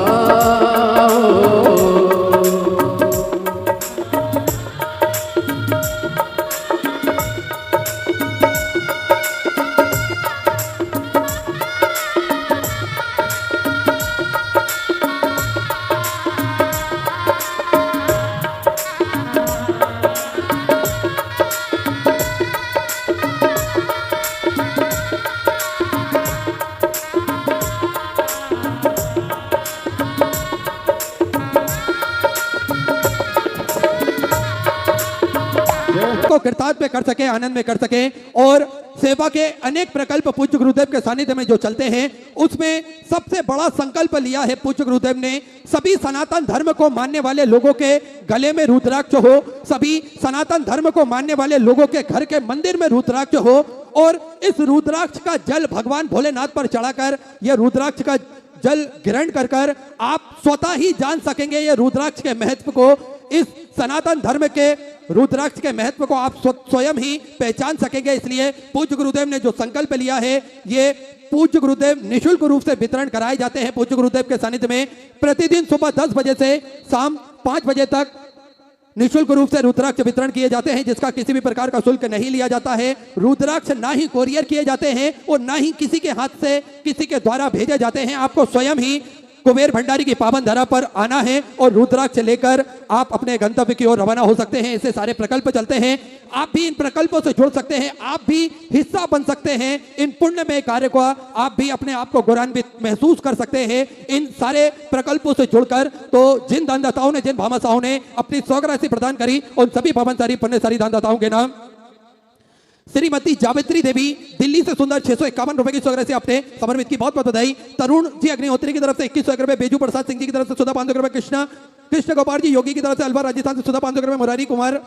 को कृतार्थ में कर सके, आनंद में कर सके और सेवा के अनेक प्रकल्प पूज्य गुरुदेव के सानिध्य में जो चलते हैं, उसमें सबसे बड़ा संकल्प लिया है पूज्य गुरुदेव ने, सभी सनातन धर्म को मानने वाले लोगों के गले में रुद्राक्ष हो, सभी सनातन धर्म को मानने वाले लोगों के घर के मंदिर में रुद्राक्ष हो, और इस रुद्राक्ष का जल भगवान भोलेनाथ पर चढ़ाकर यह रुद्राक्ष का जल ग्रहण कर कर आप स्वतः ही जान सकेंगे ये रुद्राक्ष के महत्व को, इस सनातन धर्म के रुद्राक्ष के महत्व को आप स्वयं ही पहचान सकेंगे। इसलिए पूज्य गुरुदेव ने जो संकल्प लिया है, ये पूज्य गुरुदेव निःशुल्क रूप से वितरण कराए जाते हैं पूज्य गुरुदेव के सानिध्य में। प्रतिदिन सुबह 10 बजे से शाम 5 बजे तक निःशुल्क रूप से रुद्राक्ष वितरण किए जाते हैं, जिसका किसी भी प्रकार का शुल्क नहीं लिया जाता है। रुद्राक्ष ना ही कोरियर किए जाते हैं और ना ही किसी के हाथ से किसी के द्वारा भेजे जाते हैं। आपको स्वयं ही कुबेर भंडारी की पावन धरा पर आना है और रुद्राक्ष लेकर आप अपने गंतव्य की ओर रवाना हो सकते हैं। ऐसे सारे प्रकल्प चलते हैं, आप भी इन प्रकल्पों से जुड़ सकते हैं, आप भी हिस्सा बन सकते हैं इन पुण्यमय कार्य को, आप भी अपने आप को गौरवान्वित महसूस कर सकते हैं इन सारे प्रकल्पों से जुड़कर। तो जिन दानदाताओं ने, जिन भामाशाहों ने अपनी सौगराशि प्रदान करी, उन सभी पावनसारी पुण्यसारी दानदाताओं के नाम श्रीमती जावित्री देवी दिल्ली से सुंदर 651 रुपए की सौगराशि आपने समर्पित की, बहुत बहुत बधाई। तरुण जी अग्निहोत्री की तरफ से 2100 रुपए, बेजू प्रसाद सिंह जी की तरफ से 14,500 रुपए, कृष्ण गोपाल जी योगी की तरफ से अलवर राजस्थान से 14,500 रुपए, मुरारी कुमार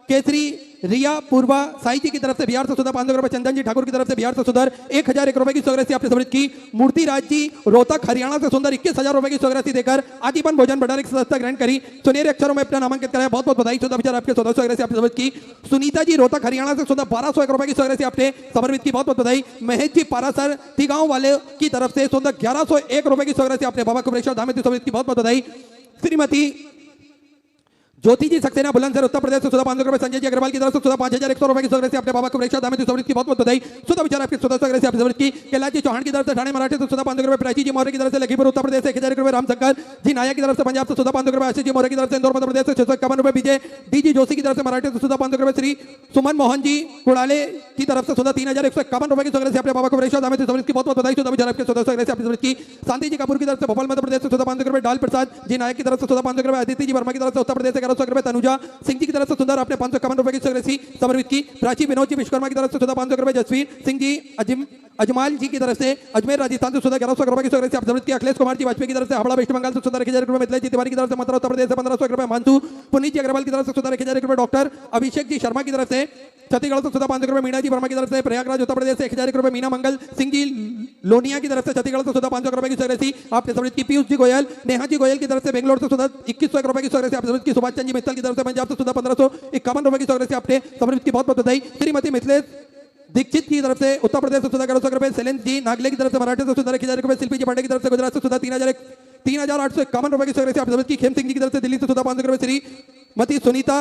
केसरी रिया पूर्वा साई जी की तरफ से बिहार से 14,500 रुपए, चंदन जी ठाकुर की तरफ से बिहार से सुंदर 1,001 रुपए की सौगराशि आपने समर्पित की। मूर्ति राज जी रोहतक हरियाणा से सुंदर 21,000 रुपए की सौगराशि देकर आजीवन भोजन भंडार की सदस्यता ग्रहण करी, सुनहरे अक्षरों में अपना नामांकित कराया, बहुत बहुत बधाई। 14,000 आपके 14 सौगराशि आपने समर्पित की। सुनीता जी रोहतक हरियाणा से सुंदर 1,201 रुपए की सौगराशि आपने समर्पित की, बहुत बहुत बधाई। महेश जी पारासर तिगांव वाले की तरफ से सुंदर 1,101 रुपए की सौगराशि आपने बाबा कुबेरेश्वर धाम में समर्पित की, बहुत बहुत बधाई। श्रीमती ज्योति जी सक्सेना बुलंदशहर उत्तर प्रदेश से 14,500 रुपए, संजय जी अग्रवाल की तरफ से 5,100 रुपए की सौगराशि आपने बाबा कुबेरेश्वर धाम में समर्पित की, बहुत बहुत बधाई। सुधा विचार आपकी 14 सौगराशि आपने समर्पित की। कैलाश जी चौहान की तरफ से ठाणे मराठी से 14,500 रुपए, प्राची जी मौर्य की तरफ से लखीमपुर उत्तर प्रदेश से 1,000 रुपए, रामशंकर जी नायक की तरफ से पंजाब से 14,500 रुपए, आशीष जी मौर्य की तरफ से इंदौर मध्य प्रदेश से 651 रुपए, विजय डी जी जोशी की तरफ से मराठी से 14,500 रुपए, श्री सुमन मोहन जी कुड़ाले की तरफ से 3,151 रुपए की सौगराशि आपने बाबा कुबेरेश्वर धाम में समर्पित की, बहुत बहुत बधाई। सुधा विचार आपके 14 सौगराशि आपने समर्पित की। शांति जी कपूर की तरफ से भोपाल मध्य प्रदेश से 14,500 रुपए, डाल प्रसाद जी नायक की तरफ से 14,500 रुपए, अदिति जी वर्मा की तरफ से उत्तर प्रदेश से 1,100 रुपए, तनुजा सिंह जी की तरफ से सुंदर आपने 551 रुपए की सौगराशि समर्पित की। प्राची विनोद जी विश्वकर्मा की तरफ से 14,500 रुपए, जसवीर सिंह जी अजमाल जी की तरफ से अजमेर राजस्थान से 1100 रुपए की सौगराशि आप समर्पित की। अखिलेश कुमार जी वाजपेयी की तरफ से हावड़ा वेस्ट बंगाल से 1,000 रुपए, मिथिलेश जी तिवारी की तरफ से मथुरा उत्तर प्रदेश से 1,500 रुपए, मानसू पुनीत जी अग्रवाल की तरफ से 1,000 रुपए, डॉक्टर अभिषेक जी शर्मा की तरफ से छत्तीसगढ़ से 14,500 रुपए, मीना जी वर्मा की तरफ से प्रयागराज उत्तर प्रदेश से 1,000 रुपए, मीना मंगल सिंह जी लोनिया की तरफ से छत्तीसगढ़ से 14,500 रुपए की सौगराशि आपने समर्पित की। पीयूष जी गोयल, नेहा जी गोयल की तरफ से बेंगलोर से 2100 रुपए की सौगराशि आप समर्पित की। सुभाष चंद जी मित्तल की तरफ से पंजाब से 1,551 रुपए की सौगराशि आपने समर्पित की, बहुत बहुत बधाई। श्रीमती मिथिलेश दीक्षित की तरफ से उत्तर प्रदेश से 1,100 रुपए, शैलेंद्र जी नागले की तरफ से मराठी से 1,000 रुपए, शिल्पी जी पांडे की तरफ से गुजरात से 3,851 रुपए की सौगराशि आप समर्पित की। खेम सिंह जी की तरफ से दिल्ली से 14,500 रुपए, श्रीमती सुनीता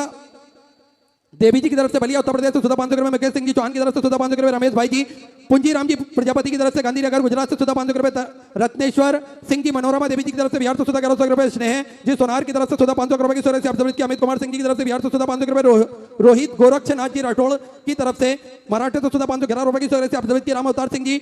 देवी जी की तरफ से बलिया उत्तर प्रदेश से 14,500 रुपए, मुकेश सिंह जी चौहान की तरफ से 14,500 रुपए, रमेश भाई जी पुंजी राम जी प्रजापति की तरफ से गांधीनगर गुजरात से 14,500 रुपए, रत्नेश्वर सिंह जी मनोरमा देवी जी की तरफ से बिहार से 1,100 रुपए, स्नेह जी सोनार की तरफ से 14,500 रुपए की सौगराशि आप समर्पित की। अमित कुमार सिंह जी की तरफ से बिहार से 14,500 रुपए, रोहित गोरक्षनाथ जी राठौड़ की तरफ से मराठी से 14,511 रुपए की सौगराशि आप समर्पित की। राम अवतार सिंह जी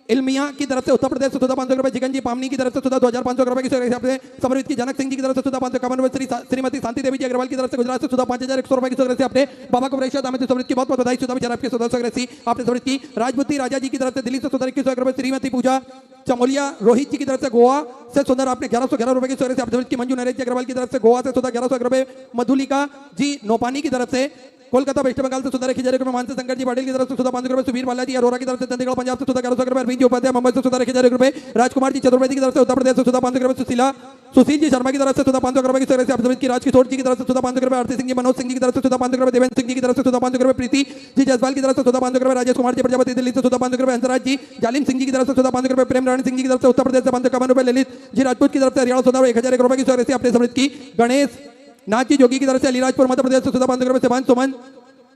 इल्मिया की तरफ से उत्तर प्रदेश से सुधा 500 रुपए, जिगन जी पामनी की तरफ से सुधा 2500 रुपए की हिसाब से, समरवीत की जनक सिंह जी की तरफ से सुधा 551 रुपए, श्रीमती शांति देवी जी अग्रवाल की तरफ से गुजरात से सुधा 5100 रुपए की हिसाब से आपने बाबा को प्रेषित दामद समृद्ध की बहुत बहुत बधाई। सुधा विचार आपके सुधा सग्रेसी आपने समृद्ध की। राजपूती राजा जी की तरफ से दिल्ली से सुधा 2100 रुपए, श्रीमती पूजा चमोलिया रोहित जी की तरफ से गोवा से सुंदर आपने 1111 रुपए की हिसाब से की। मंजू नरेश जी अग्रवाल की तरफ से गोवा से सुधा 1100 रुपए, मधुलिका जी नौपानी की तरफ से कोलकाता वेस्ट बंगाल से सुधा 1000 रुपए, मानसी शंकर जी पाटिल की तरफ से सुधा 500 रुपए, सुबीर बालाजी अरोरा की तरफ से चंडीगढ़ पंजाब से सुधा 1100 रुपए, अरविंद जी उपाध्याय मुंबई से सुधा 1000 रुपए, राजकुमार जी चतुर्वेदी की तरफ से उत्तर प्रदेश से सुधा 500 रुपए, सुशील जी शर्मा की तरफ से सुधा 500 रुपए की तरफ से अभिजीत की राजकिशोर जी की तरफ से सुधा 500 रुपए, आरती सिंह जी मनोज सिंह जी की तरफ से सुधा 500 रुपए, देवेंद्र सिंह जी की तरफ से सुधा 500 रुपए, प्रीति जी जसवाल की तरफ से सुधा 500 रुपए, राजेश कुमार जी प्रजापति दिल्ली से सुधा 500 रुपए, हंसराज जी जालिम सिंह जी की तरफ से सुधा 500 रुपए, प्रेम रानी सिंह जी की तरफ से उत्तर प्रदेश से 551 रुपए, ललित जी राजपूत की तरफ से हरियाणा सुधा 1000 रुपए की तरफ से अपने समृद्ध की। गणेश नाथ जी जोगी की तरफ से अलीराजपुर मध्य प्रदेश से सुधा 500 रुपए, शिवान सुमन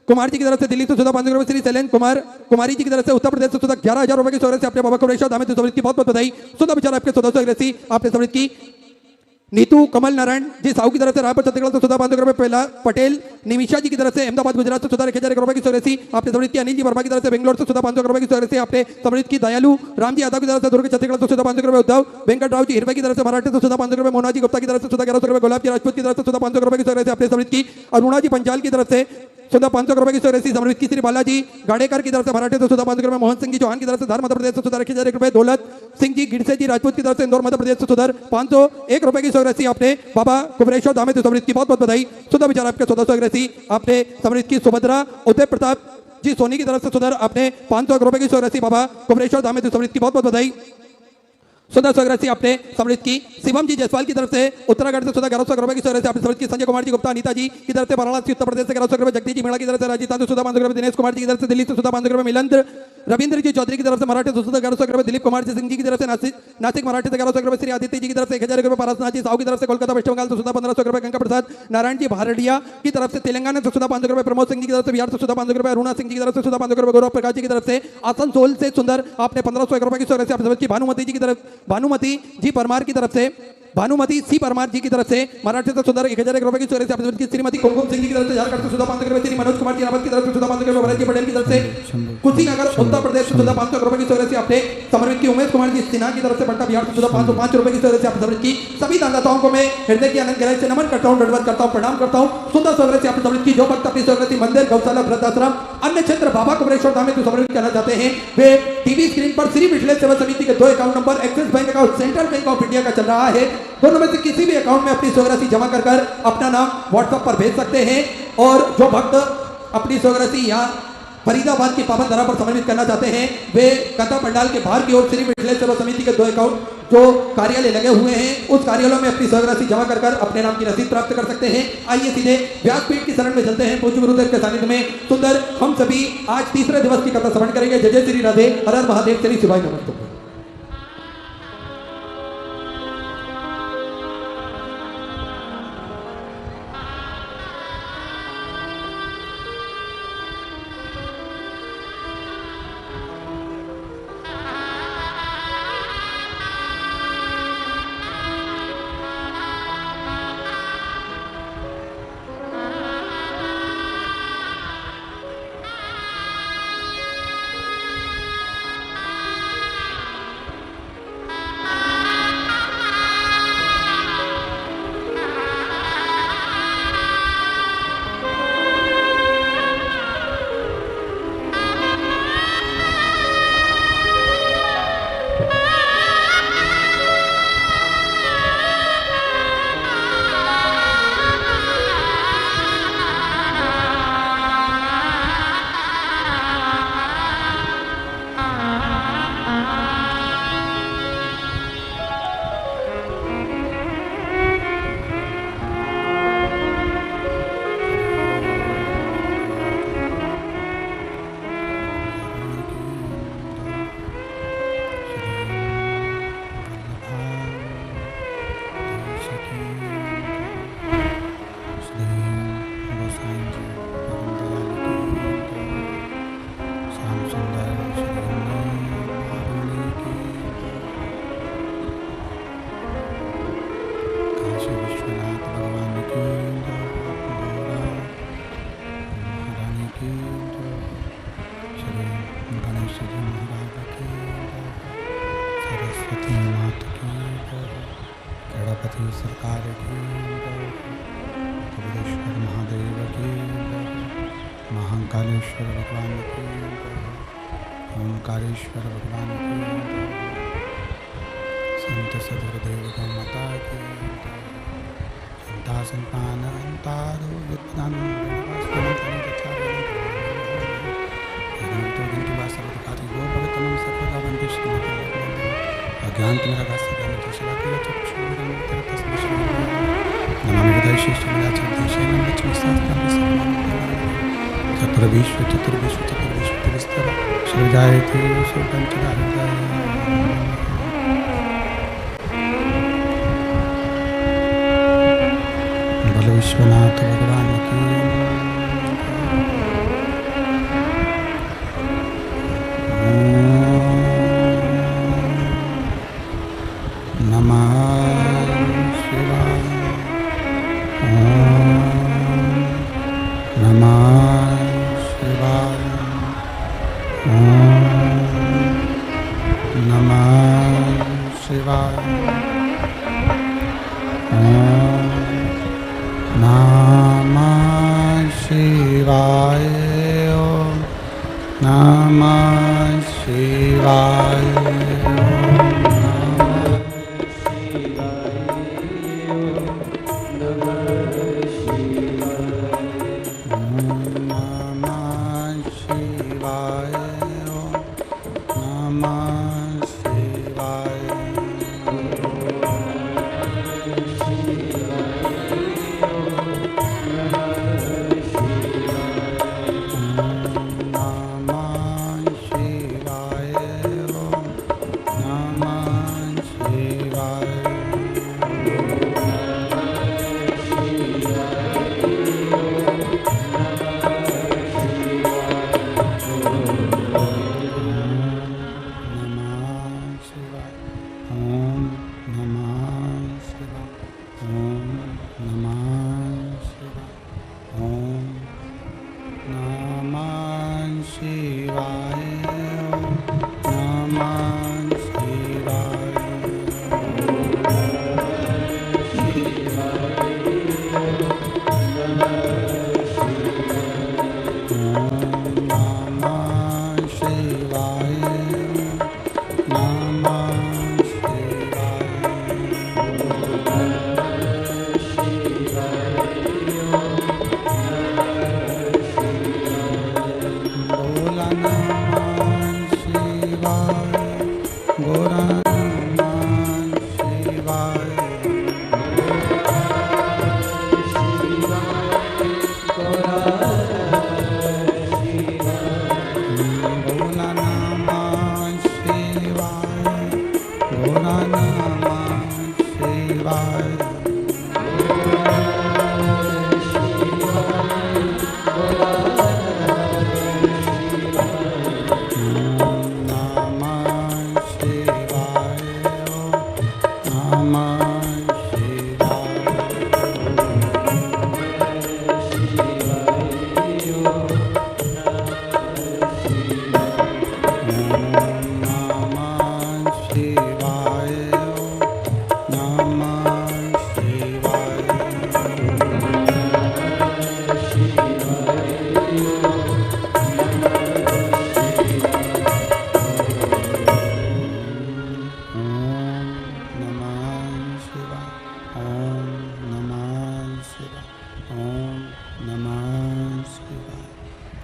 कुमार जी की तरफ से दिल्ली से सुधा 500 रुपए, श्री शैलेंद्र कुमार कुमारी जी की तरफ से उत्तर प्रदेश से सुधा 11000 रुपए की सौरभ से अपने बाबा को प्रेषित दामद समृद्ध की बहुत बहुत बधाई। सुधा विचार आपके 1400 आपने समृद्ध की। नीतू कमल नारायण जी साहू की तरफ से रायपुर छत्तीसगढ़ से सुधा 500 रुपए, पहला पटेल निमिषा जी की तरफ से अहमदाबाद गुजरात से सुधा 1000 रुपए की सौरसी आपने समृद्ध की। अनिल जी वर्मा की तरफ से बेंगलोर से सुधा 500 रुपए की सौरसी आपने समृद्ध की। दयालु राम जी यादव की तरफ से दुर्ग छत्तीसगढ़ से सुधा 500 रुपए, उद्धव वेंकट राव जी हिरवे की तरफ से मराठी से सुधा 500 रुपए, मोना जी गुप्ता की तरफ से सुधा 1100 रुपए, गुलाब जी राजपूत की तरफ से सुधा 500 रुपए की सौरसी आपने समृद्ध की। अरुणा जी पंचाल की तरफ से सुधा 500 रुपए की सौरसी समृद्ध की। श्री बालाजी गाड़ेकर की तरफ से मराठी से सुधा 500 रुपए, मोहन सिंह जी चौहान की तरफ से धार मध्य प्रदेश से सुधा 1000 रुपए, दौलत सिंह जी गिरसे जी राजपूत की तरफ से इंदौर मध्य प्रदेश से सुधा 501 रुपए की सौरसी आपने बाबा कुबरेश्वर दामद समृद्ध की बहुत बहुत बधाई। सुधा विचार आपके 1400 आपने समृद्ध की। सुभद्रा उदय प्रताप जी सोनी की तरफ से सुधर आपने 500 रुपए की सौरसी बाबा कुबरेश्वर दामद समृद्ध की बहुत बहुत बधाई। सुधा सौरसी आपने समृद्ध की। शिवम जी जयसवाल की तरफ से उत्तराखंड से सुधा 1100 रुपए की सौरसी आपने समृद्ध की। संजय कुमार जी गुप्ता अनीता जी की तरफ से वाराणसी उत्तर प्रदेश से 1100 रुपए, जगदीश जी मेड़ा की तरफ से राजस्थान से सुधा 500 रुपए, दिनेश कुमार जी की तरफ से दिल्ली से सुधा 500 रुपए, मिलंद्र रविंद्र जी चौधरी की तरफ से मराठी से सुधा 1100 रुपए, दिलीप कुमार जी सिंह जी की तरफ से नासिक मराठी से 1100 रुपए, श्री आदित्य जी की तरफ से 1000 रुपए, पारसनाथ जी साहू की तरफ से कोलकाता वेस्ट बंगाल से सुधा 1500 रुपए, गंगा प्रसाद नारायण जी भारडिया की तरफ से तेलंगाना से सुधा 500 रुपए, प्रमोद सिंह जी की तरफ से बिहार से सुधा 500 रुपए, अरुणा सिंह जी की तरफ से सुधा 500 रुपए, गौरव प्रकाश जी की तरफ से आसनसोल से सुंदर आपने 1501 रुपए की सौरसी आप समझ की। भानुमति जी की तरफ भानुमति जी परमार की तरफ से भानुमति सी परमार जी की तरफ से मराठी से सुंदर 1000 रुपए की सौरसी आप समझ की। श्रीमती कुमकुम सिंह जी की तरफ से झारखंड से सुधा 500 रुपए, श्री मनोज कुमार जी रावत की तरफ से सुधा 500 रुपए, भरत जी पटेल की तरफ से कुशीनगर उत्तर प्रदेश से सुधा 500 रुपए की सौरसी आपने समर्पित की। उमेश कुमार जी सिन्हा की तरफ से पटना बिहार से सुधा 505 रुपए की सौरसी आपने समर्पित की। सभी दानदाताओं को मैं हृदय की आनंद गहराई से नमन करता हूं, दंडवत करता हूं, प्रणाम करता हूं। सुंदर सौरसी आपने समर्पित की। जो भक्त अपनी सौरसी मंदिर गौशाला वृद्धाश्रम अन्य क्षेत्र बाबा कुबरेश्वर धाम में समर्पित करना चाहते हैं वे टीवी स्क्रीन पर श्री विठलेश सेवा समिति के 2 account number axis bank account central bank of India का चल रहा है, दोनों में से किसी भी अकाउंट में अपनी सौरसी जमा कर अपना नाम व्हाट्सएप पर भेज सकते हैं। और जो भक्त अपनी सौरसी या फरीदाबाद की पावन धरा पर समर्पित करना चाहते हैं वे कथा पंडाल के बाहर की ओर श्री विठलेश सेवा समिति के 2 अकाउंट जो कार्यालय लगे हुए हैं उस कार्यालयों में अपनी सौरसी जमा कर अपने नाम की रसीद प्राप्त कर सकते हैं। आइए सीधे व्यासपीठ की शरण में चलते हैं। पूज्य गुरुदेव के सानिध्य में सुंदर हम सभी आज तीसरे दिवस की कथा श्रवण करेंगे। जय जय श्री राधे, हर हर महादेव, श्री शिवाय नमः। महाकालेश्वर भगवान की जय। ओंकारेश्वर भगवान की जय। संत सदगुरुदेव गौ माता की जय। चिंता संतान अंतारो चतुर्विश्व चतुर्विश्व चतुर्विश्व चतुर्विस्तर सृजायते सुपंचराय बोलो विश्वनाथ भगवान की नमः शिवाय। नमः शिवाय। नमः शिवाय। नमः शिवाय। नमः शिवाय।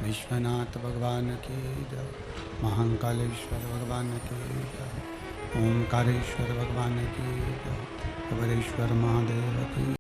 विश्वनाथ भगवान की जय। महाकालेश्वर भगवान की जय। ओंकारेश्वर भगवान की जय। कबरेश्वर महादेव की